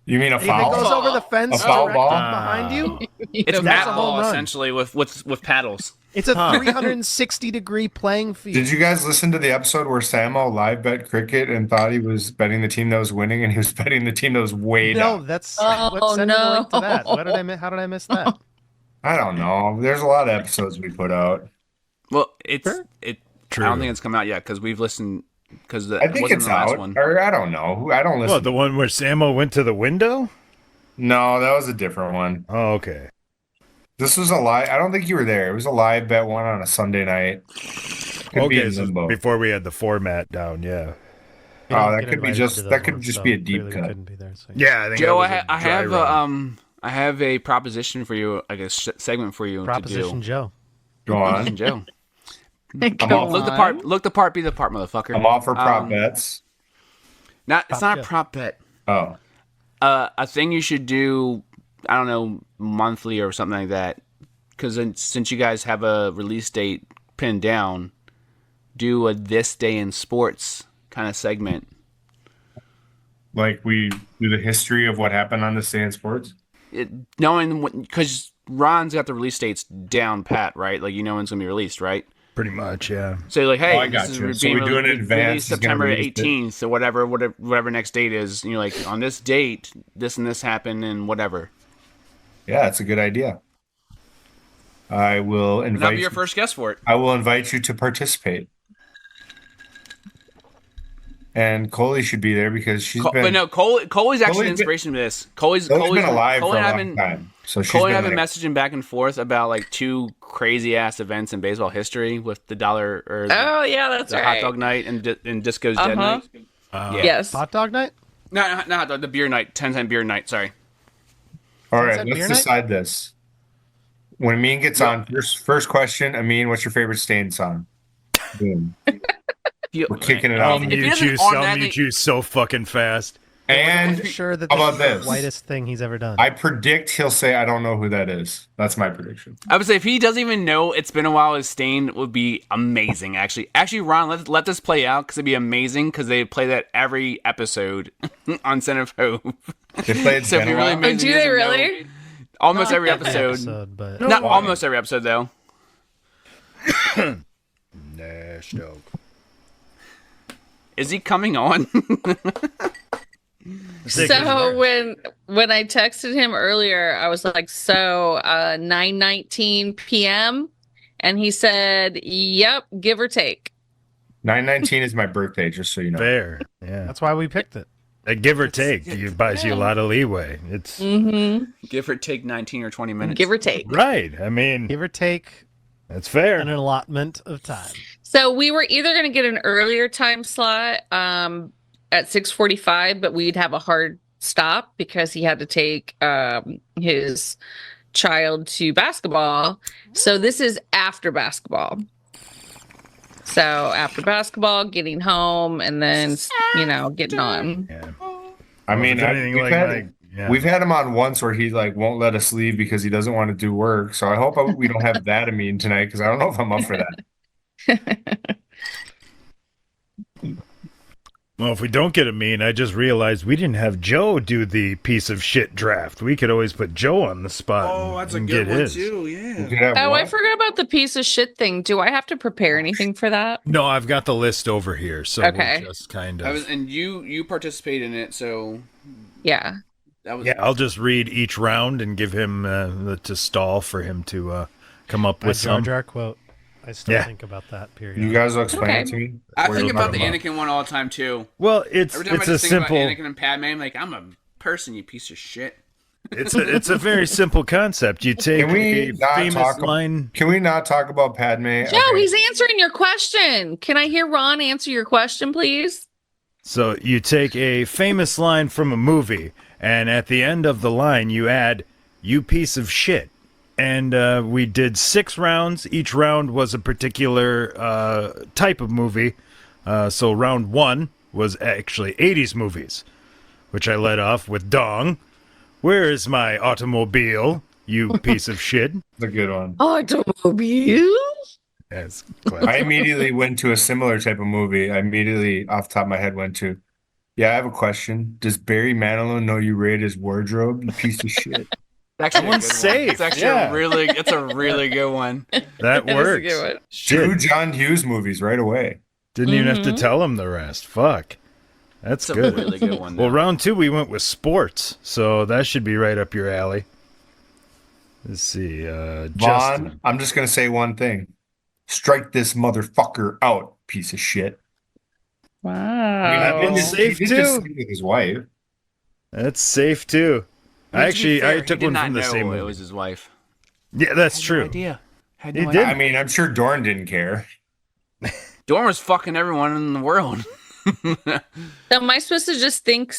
You mean a foul? If it goes over the fence directly behind you, it's mat ball essentially with paddles. It's a 360-degree playing field. Did you guys listen to the episode where Samo live bet cricket and thought he was betting the team that was winning, and he was betting the team that was way down? No, that's send me the link to that. How did I miss that? I don't know. There's a lot of episodes we put out. Well, True. I don't think it's come out yet because we've listened. Because I think it's out. Or I don't know. I don't listen. What, the one where Samo went to the window? No, that was a different one. Oh, okay. This was a live. I don't think you were there. It was a live bet one on a Sunday night. Okay, so before we had the format down, yeah. Oh, that could just be a deep cut. Yeah, I think Joe, I have a proposition for you, like a segment for you to do. Joe. Go on, Joe. Look the part, be the part, motherfucker. I'm all for prop bets. It's not a prop bet. Oh. A thing you should do, I don't know, monthly or something like that. Because since you guys have a release date pinned down, do a This Day in Sports kind of segment. Like we do the history of what happened on This Day in Sports? Because Ron's got the release dates down pat, right? Like, you know when it's going to be released, right? Pretty much, yeah. So you're like, hey, I got you. So we do it in advance. September 18th, so whatever next date is. And you're like, on this date, this and this happened, and whatever. Yeah, that's a good idea. I will invite. That'll be your first guest for it. I will invite you to participate. And Coley should be there because she's been. But no, Coley's actually the inspiration to this. Coley's been alive for a long time. So Coley and I have been messaging back and forth about like 2 crazy ass events in baseball history with the dollar or that's the hot dog night and Disco's Dead night. Yes, hot dog night. No, not hot dog. The beer night, 10-cent beer night. Sorry. All right, let's decide this. When Amin gets on, first question, Amin, what's your favorite Stain song? Boom. We're kicking it off. I'll mute you so fucking fast. And I'm sure that how this about is this? the whitest thing he's ever done. I predict he'll say, I don't know who that is. That's my prediction. I would say if he doesn't even know it's been a while, his stain would be amazing. Actually, Ron, let this play out because it'd be amazing because they play that every episode on Center of Hope. They played So it'd be really amazing. Do they really? Almost Not every every episode. but Not almost every episode though. National. Is he coming on? So when I texted him earlier, I was like, so 9:19 p.m. and he said, "Yep, give or take." 9/19 is my birthday, just so you know. Fair. Yeah. that's why we picked it. Give or take. It buys you a lot of leeway. It's Give or take 19 or 20 minutes. Give or take. right. I mean, Give or take that's fair. an allotment of time. So we were either going to get an earlier time slot at 6:45, but we'd have a hard stop because he had to take his child to basketball. So this is after basketball. So after basketball, getting home, and then getting on. Yeah. I mean, If anything we've had him on once where he like won't let us leave because he doesn't want to do work. So I hope we don't have that Amin tonight because I don't know if I'm up for that. Well, if we don't get Amin, I just realized we didn't have Joe do the piece of shit draft. We could always put Joe on the spot. Oh, that's a and good get one his. too. Yeah. You could have Oh, I what? forgot about the piece of shit thing. Do I have to prepare anything for that? No, I've got the list over here, so Okay. we'll just kind of. And you participate in it, so Yeah. that was Yeah, I'll just read each round and give him to stall for him to come up My with Jar some. Jar quote. I still Yeah. think about that period. You guys will explain Okay. it to me. I Or think you'll about talk the Anakin one all the time too. Well, it's Every time I a just think simple. about Anakin and Padme, I'm like, I'm a person, you piece of shit. It's a very simple concept. You take Can we a not famous talk? line. Can we not talk about Padme? Joe, Okay. he's answering your question. Can I hear Ron answer your question, please? So you take a famous line from a movie, and at the end of the line, you add, "You piece of shit." And we did 6 rounds. Each round was a particular type of movie. So round 1 was actually 80s movies, which I led off with Dong. Where is my automobile, you piece of shit? That's a good one. Automobile? Yes. I immediately went to a similar type of movie. I immediately, off the top of my head, went to, yeah, I have a question. Does Barry Manilow know you raid his wardrobe, you piece of shit? Actually, one's safe, It's actually yeah. it's a really good one. That That is a works. good one. 2 Shit. John Hughes movies right away. Didn't even have to tell him the rest. Fuck. That's It's a good. really good one. Well, though. round 2 we went with sports, so that should be right up your alley. Let's see, Vaughn, Justin. I'm just gonna say one thing. Strike this motherfucker out, piece of shit. Wow. That one's safe, he did just too. sleep with his wife. That's safe too. I mean, to be Actually, fair, I he took did one not from the know same it movie. was his wife. Yeah, that's Had true. No idea. Had He no did. idea. I mean, I'm sure Dorn didn't care. Dorn was fucking everyone in the world. So am I supposed to just think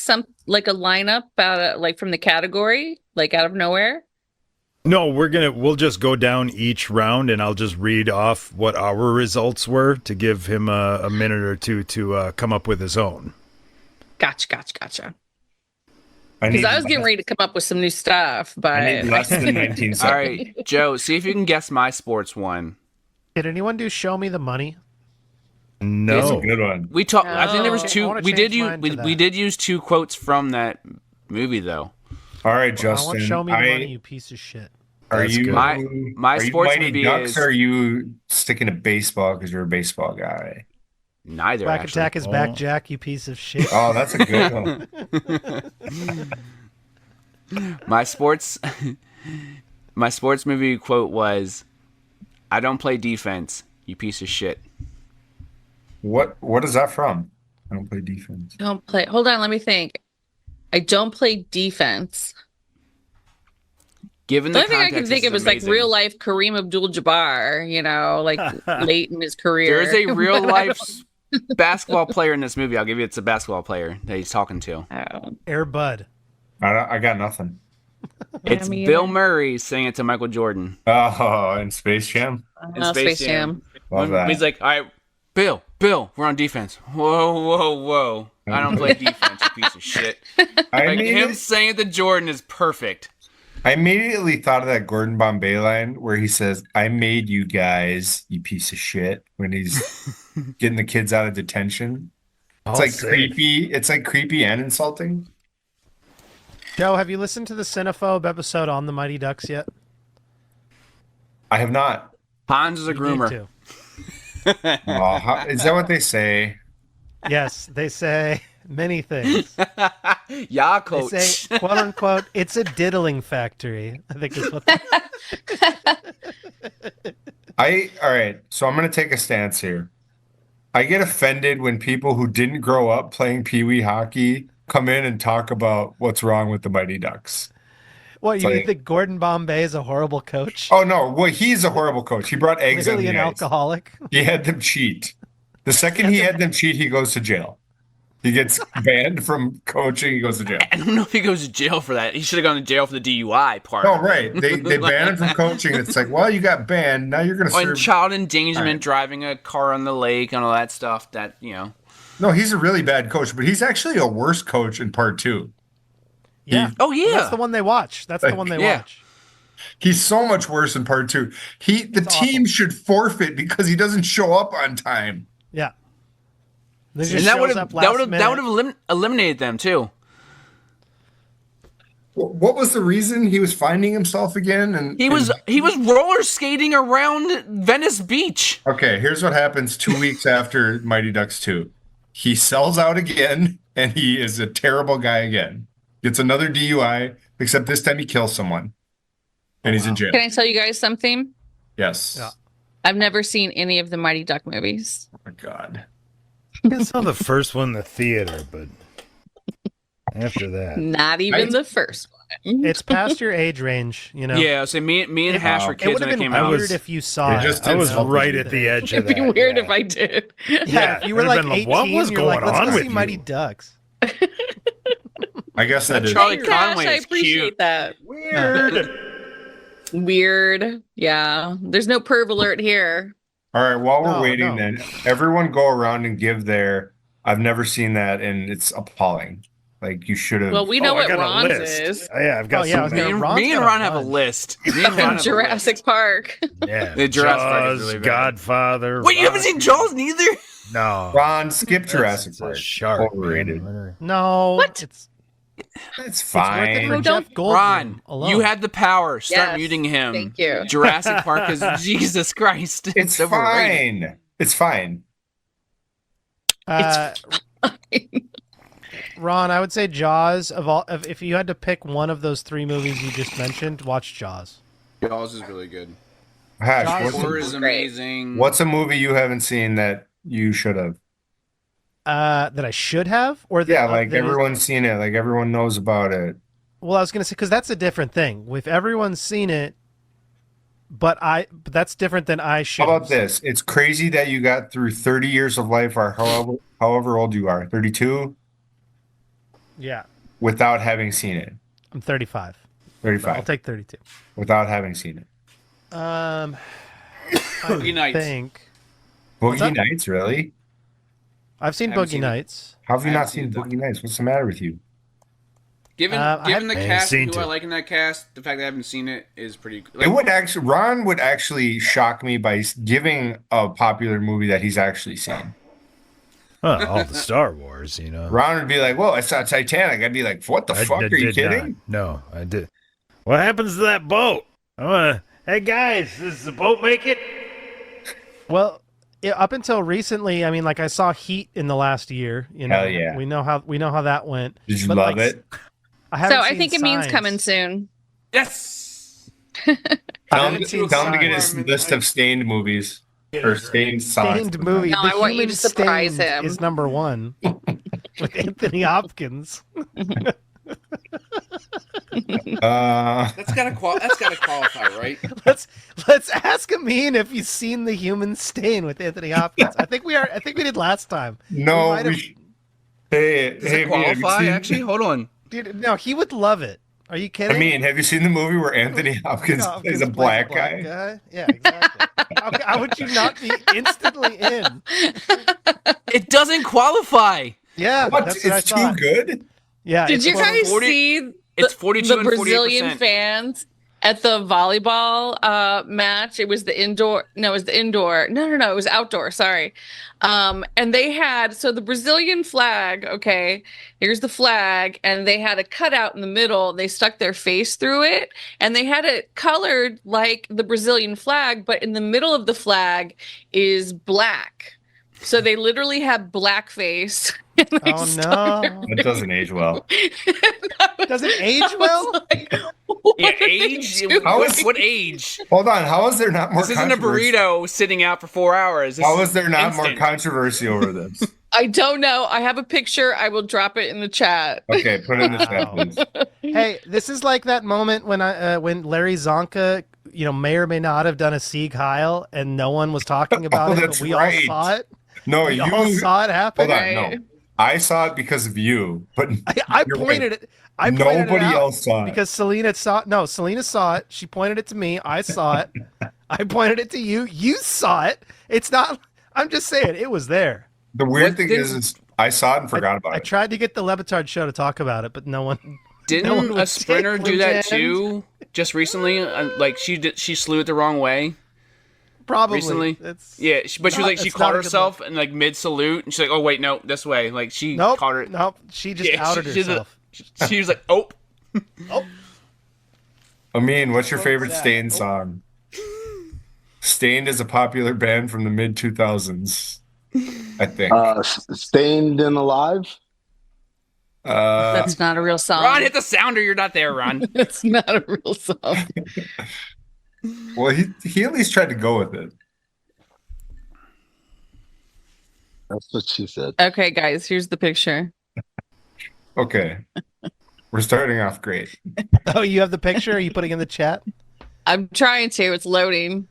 like a lineup out of, like from the category, like out of nowhere? No, we'll just go down each round, and I'll just read off what our results were to give him a minute or two to come up with his own. Gotcha. I Because I was getting ready to come up with some new stuff, but I need less than 19 seconds. All right, Joe, see if you can guess my sports one. Did anyone do Show Me the Money? That's a No, good one. We talked. I think there was No. I two. wanna We did change use. mine to We that. did use 2 quotes from that movie, though. All right, I want Justin. Show Me the Money, you piece of shit. Are That's you good. My are you sports Mighty movie Ducks, is or are you sticking to baseball because you're a baseball guy? neither. Quack Actually, Attack is back, Jack, you piece of shit. Oh, that's a good one. my sports. My sports movie quote was, "I don't play defense, you piece of shit." What is that from? I don't play defense. don't play. Hold on, let me think. I don't play defense. Given The the only thing I can context, think this of is is like amazing. real life Kareem Abdul-Jabbar, like late in his career. There is a real life basketball player in this movie. I'll give you. It's a basketball player that he's talking to. Oh, Air Bud. I got nothing. It's me Bill either. Murray saying it to Michael Jordan. Oh, in Space Jam. In Space Jam. Love When that. he's like, "All right, Bill, we're on defense. Whoa. I don't play defense, you piece of shit. Him saying it to Jordan is perfect. I immediately thought of that Gordon Bombay line where he says, "I made you guys, you piece of shit," when he's getting the kids out of detention. It's like creepy. It's like creepy and insulting. Joe, have you listened to the Cinephobe episode on the Mighty Ducks yet? I have not. Hans is a groomer. Is that what they say? Yes, they say many things. Yeah, coach. They say, quote unquote, it's a diddling factory. I think is what all right, so I'm gonna take a stance here. I get offended when people who didn't grow up playing Pee-wee hockey come in and talk about what's wrong with the Mighty Ducks. What, you think Gordon Bombay is a horrible coach? Oh no, well, he's a horrible coach. He brought eggs on the an ice. Alcoholic. He had them cheat. The second he had them cheat, he goes to jail. He gets banned from coaching. He goes to jail. I don't know if he goes to jail for that. He should have gone to jail for the DUI part. Oh, right. They ban him from coaching. It's like, well, you got banned. Now you're going to serve. And child endangerment, driving a car on the lake, and all that stuff. That No, he's a really bad coach, but he's actually a worse coach in part 2. Yeah. That's the one they watch. That's the one they watch. He's so much worse in part 2. The team should forfeit because he doesn't show up on time. Yeah. And that would have eliminated them too. What was the reason he was finding himself again? And he was roller skating around Venice Beach. Okay, here's what happens 2 weeks after Mighty Ducks 2. He sells out again, and he is a terrible guy again. Gets another DUI, except this time he kills someone, and he's in jail. Can I tell you guys something? Yes. Yeah. I've never seen any of the Mighty Duck movies. Oh my God. I saw the first one in the theater, but after that, not even the first one. It's past your age range, Yeah, so me and Hash were kids it would when have it been came out. weird if you saw it. I was right at the edge of that. It'd be weird if I did. Yeah, if you were like 18, what was you're like, going let's on go with see you? Mighty Ducks. I guess that is. Charlie Hey, Cash, Conway I is appreciate cute. that. Weird. Yeah. There's no perv alert here. All right, while we're No, waiting, no. then everyone go around and give their. I've never seen that, and it's appalling. Like you should have. Well, we know I what got a Ron's list. is. Yeah, I've got Oh, yeah, I some. was gonna- Ron's Me and got a Ron have a bunch. list. Me and Ron have a Jurassic list. Park. Yeah, The Jurassic Park is Jaws, really bad. Godfather. Wait, you haven't seen Jaws neither? No. Ron, skip Jurassic It's a Park. shark. Overrated. No. What? It's It's worth it fine. for No, Jeff Goldblum Ron, alone. you had the power. Start Yes, muting him. thank you. Jurassic Park is Jesus Christ. It's overrated. fine. It's fine. Ron, I would say Jaws if you had to pick one of those 3 movies you just mentioned, watch Jaws. Jaws is really good. Hash, Jaws Horror is Great. amazing. what's a movie you haven't seen that you should have? That I should have, or that, Yeah, like that is- everyone's seen it. Like everyone knows about it. well, I was gonna say because that's a different thing. If everyone's seen it, but that's different than I should. How about this? It's crazy that you got through 30 years of life, or however old you are, 32, Yeah, without having seen it. I'm 35. 35, I'll take 32. without having seen it. Boogie Nights. think What's Boogie that? Nights, really? I've seen Haven't Boogie seen it. Nights. How have you I not haven't seen seen it, Boogie Nights? What's the matter with you? Given I given the haven't cast seen who I it. like in that cast, the fact that I haven't seen it is pretty. Ron would actually shock me by giving a popular movie that he's actually seen. Well, all the Star Wars, you know. Ron would be like, "Whoa, I saw Titanic." I'd be like, "What the fuck? Are you did kidding?" not. No, I did. What happens to that boat? Hey guys, does the boat make it? Well, up until recently, I mean, like I saw Heat in the last year. You know, Hell yeah. we know how that went. Did you But, love like, it? So I think Amin's coming soon. Yes. Tell him haven't seen to get his Signs. list of stained movies or stained songs. Stained movie. No, The I want you Human to surprise Stained him. Is number 1 with Anthony Hopkins. That's gotta qualify, right? Let's ask Amin if he's seen The Human Stain with Anthony Hopkins. I think we did last time. No, might have- hey, Does hey, it Amin, have you qualify? seen- Actually, hold on. Dude, no, he would love it. Are you kidding? I mean, have you seen the movie where Anthony Hopkins plays a black guy? Yeah, exactly. How would you not be instantly in? It doesn't qualify. Yeah, What? that's what I It's too thought. good? Yeah, Did it's you one of- guys 40 see It's 42 the and Brazilian 48%. fans at the volleyball match? It was the indoor. No, it was the indoor. No, it was outdoor. Sorry. And they had the Brazilian flag. Okay, here's the flag, and they had a cutout in the middle. They stuck their face through it, and they had it colored like the Brazilian flag, but in the middle of the flag is black. So they literally have blackface. Oh no! That doesn't age well. Doesn't age well? Like, Yeah, age? What age? Hold on. How is there not more This isn't a controversy? burrito sitting out for 4 hours. This How is there not more instant. controversy over this? I don't know. I have a picture. I will drop it in the chat. Okay, put it in the chat, Wow. please. Hey, this is like that moment when Larry Zonka, may or may not have done a Sieg Heil, and no one was talking about Oh, it, but that's we right. all saw it. No, We you all saw it happen. hold on. Right. No, I saw it because of you, but I you're pointed right. it. I pointed Nobody it out else saw it. because Selena saw it. No, Selena saw it. She pointed it to me. I saw it. I pointed it to you. You saw it. It's not. I'm just saying it was there. The weird What thing did- is I saw it and forgot about I it. tried to get the Levitard show to talk about it, but no one. Didn't No one a would sprinter take do that pretend. too? Just recently, like she slew it the wrong way. Probably Recently? It's, Yeah, but she was like she it's caught not a good herself and like mid salute, and she's like, "Oh wait, no, this way." Like she Nope. caught her. Nope. She just Yeah, outed she's a- herself. She was like, "Oh, Amin, what's your favorite that? Stain song? Stained is a popular band from the mid 2000s, I think. Stained and Alive. That's not a real song. Ron, hit the sounder. You're not there, Ron." It's not a real song. Well, he at least tried to go with it. That's what she said. Okay, guys, here's the picture. Okay. We're starting off great. Oh, you have the picture? Are you putting it in the chat? I'm trying to. It's loading.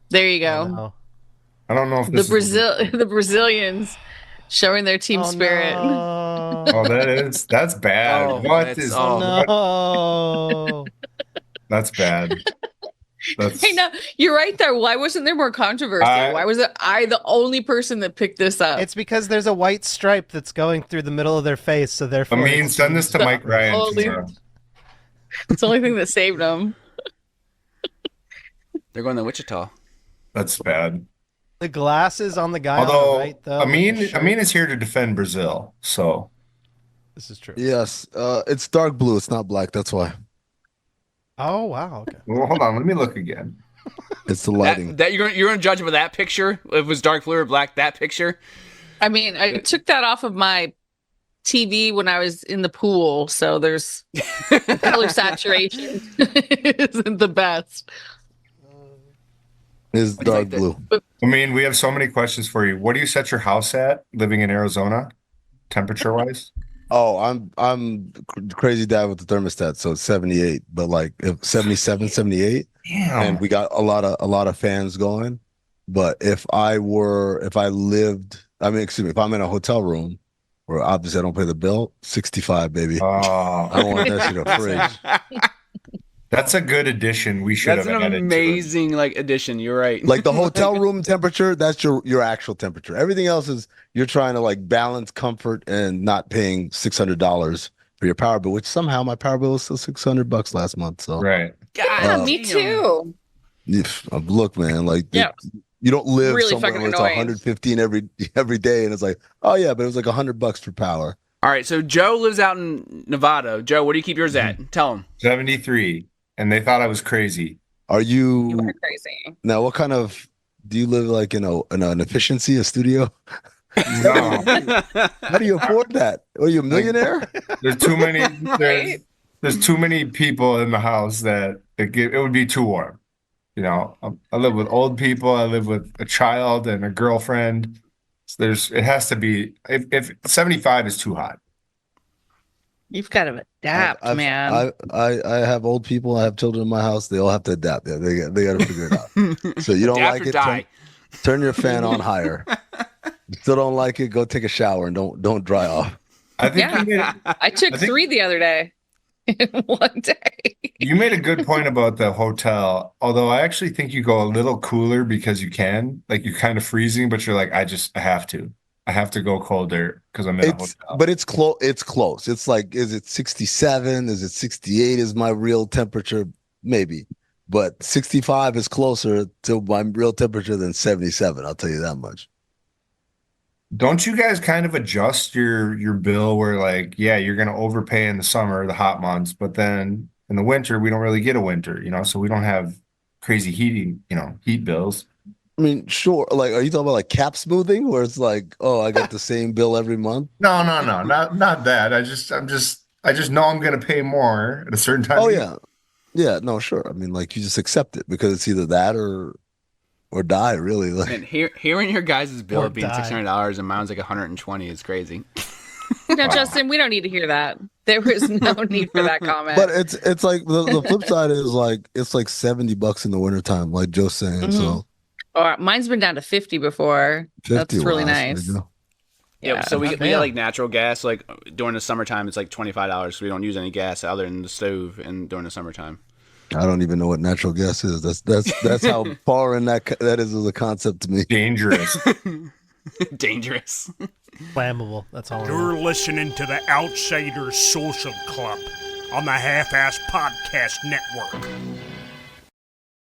There you Oh, go. no. I don't know if this The Brazilians showing their team Oh, spirit. No. Oh, that's bad. Oh, What that's- is oh. No. That's bad. That's Hey, no, you're right there. Why wasn't there more controversy? Why was it I the only person that picked this up? It's because there's a white stripe that's going through the middle of their face, so therefore. Amin, send this to Mike Ryan. Holy- It's the only thing that saved them. They're going to Wichita. That's bad. The glasses on the guy on Although the right, though. with the Amin shirt. is here to defend Brazil, so This is true. Yes, it's dark blue. It's not black. That's why. Oh wow. Okay. well, hold on, let me look again. It's the lighting. That you're gonna judge by that picture. If it was dark blue or black, that picture. I mean, I took that off of my TV when I was in the pool, so there's color saturation isn't the best. It's What do you dark like that- blue. Amin, we have so many questions for you. What do you set your house at living in Arizona, temperature wise? Oh, I'm crazy dad with the thermostat, so it's 78, but like if 77, 78, Damn. and we got a lot of fans going. But if I'm in a hotel room where obviously I don't pay the bill, 65, baby. I Oh, don't want that shit in a fridge. that's a good addition. We should That's have an added to it. amazing addition. You're right. Like the hotel room temperature, that's your actual temperature. Everything else is you're trying to like balance comfort and not paying $600 for your power bill, which somehow my power bill was still $600 last month. So Right. Yeah, Uh, me too. look, man, like Yeah. you don't live Really somewhere fucking where it's annoying. 115 every day, and it's like, oh yeah, but it was like $100 for power. All right, so Joe lives out in Nevada. Joe, where do you keep yours at? Tell him. 73. And they thought I was crazy. Are You you are crazy. now? What kind of do you live like in an efficiency, a studio? No. How do you afford that? Are you a millionaire? There's too many Right? there's too many people in the house that it would be too warm. You know, I live with old people, I live with a child and a girlfriend. So it has to be if 75 is too hot. You've got to adapt, I've- man. I have old people. I have children in my house. They all have to adapt. They got to figure it out. So you don't Adapt like or it? die. Turn your fan on higher. You still don't like it? Go take a shower and don't dry off. I think Yeah. you need, I took I think- 3 the other day. in one day. You made a good point about the hotel, although I actually think you go a little cooler because you can. Like you're kind of freezing, but you're like, I have to. I have to go colder because I'm in a hotel. But it's close. It's close. It's like, is it 67? Is it 68? Is my real temperature? Maybe, but 65 is closer to my real temperature than 77. I'll tell you that much. Don't you guys kind of adjust your bill where like, yeah, you're gonna overpay in the summer, the hot months, but then in the winter we don't really get a winter, so we don't have crazy heating, heat bills. I mean, sure. Like, are you talking about like cap smoothing, where it's like, oh, I got the same bill every month? No, not that. I just know I'm gonna pay more at a certain time. Oh yeah, yeah. No, sure. I mean, like you just accept it because it's either that or die. Really, like. And hearing your guys' bill being $600 and mine's like 120 is crazy. No, Justin, we don't need to hear that. There was no need for that comment. But it's like the flip side is like it's like $70 in the wintertime, like Joe's saying. Mm-hmm. So. Mine's been down to 50 before. 50, that's really nice. Yeah, so we get like natural gas. Like during the summertime, it's like $25. So we don't use any gas other than the stove, and during the summertime. I don't even know what natural gas is. That's how foreign that is as a concept to me. Dangerous. Dangerous. Flammable. That's all. You're listening to the Outsiders Social Club on the Half-Ass Podcast Network.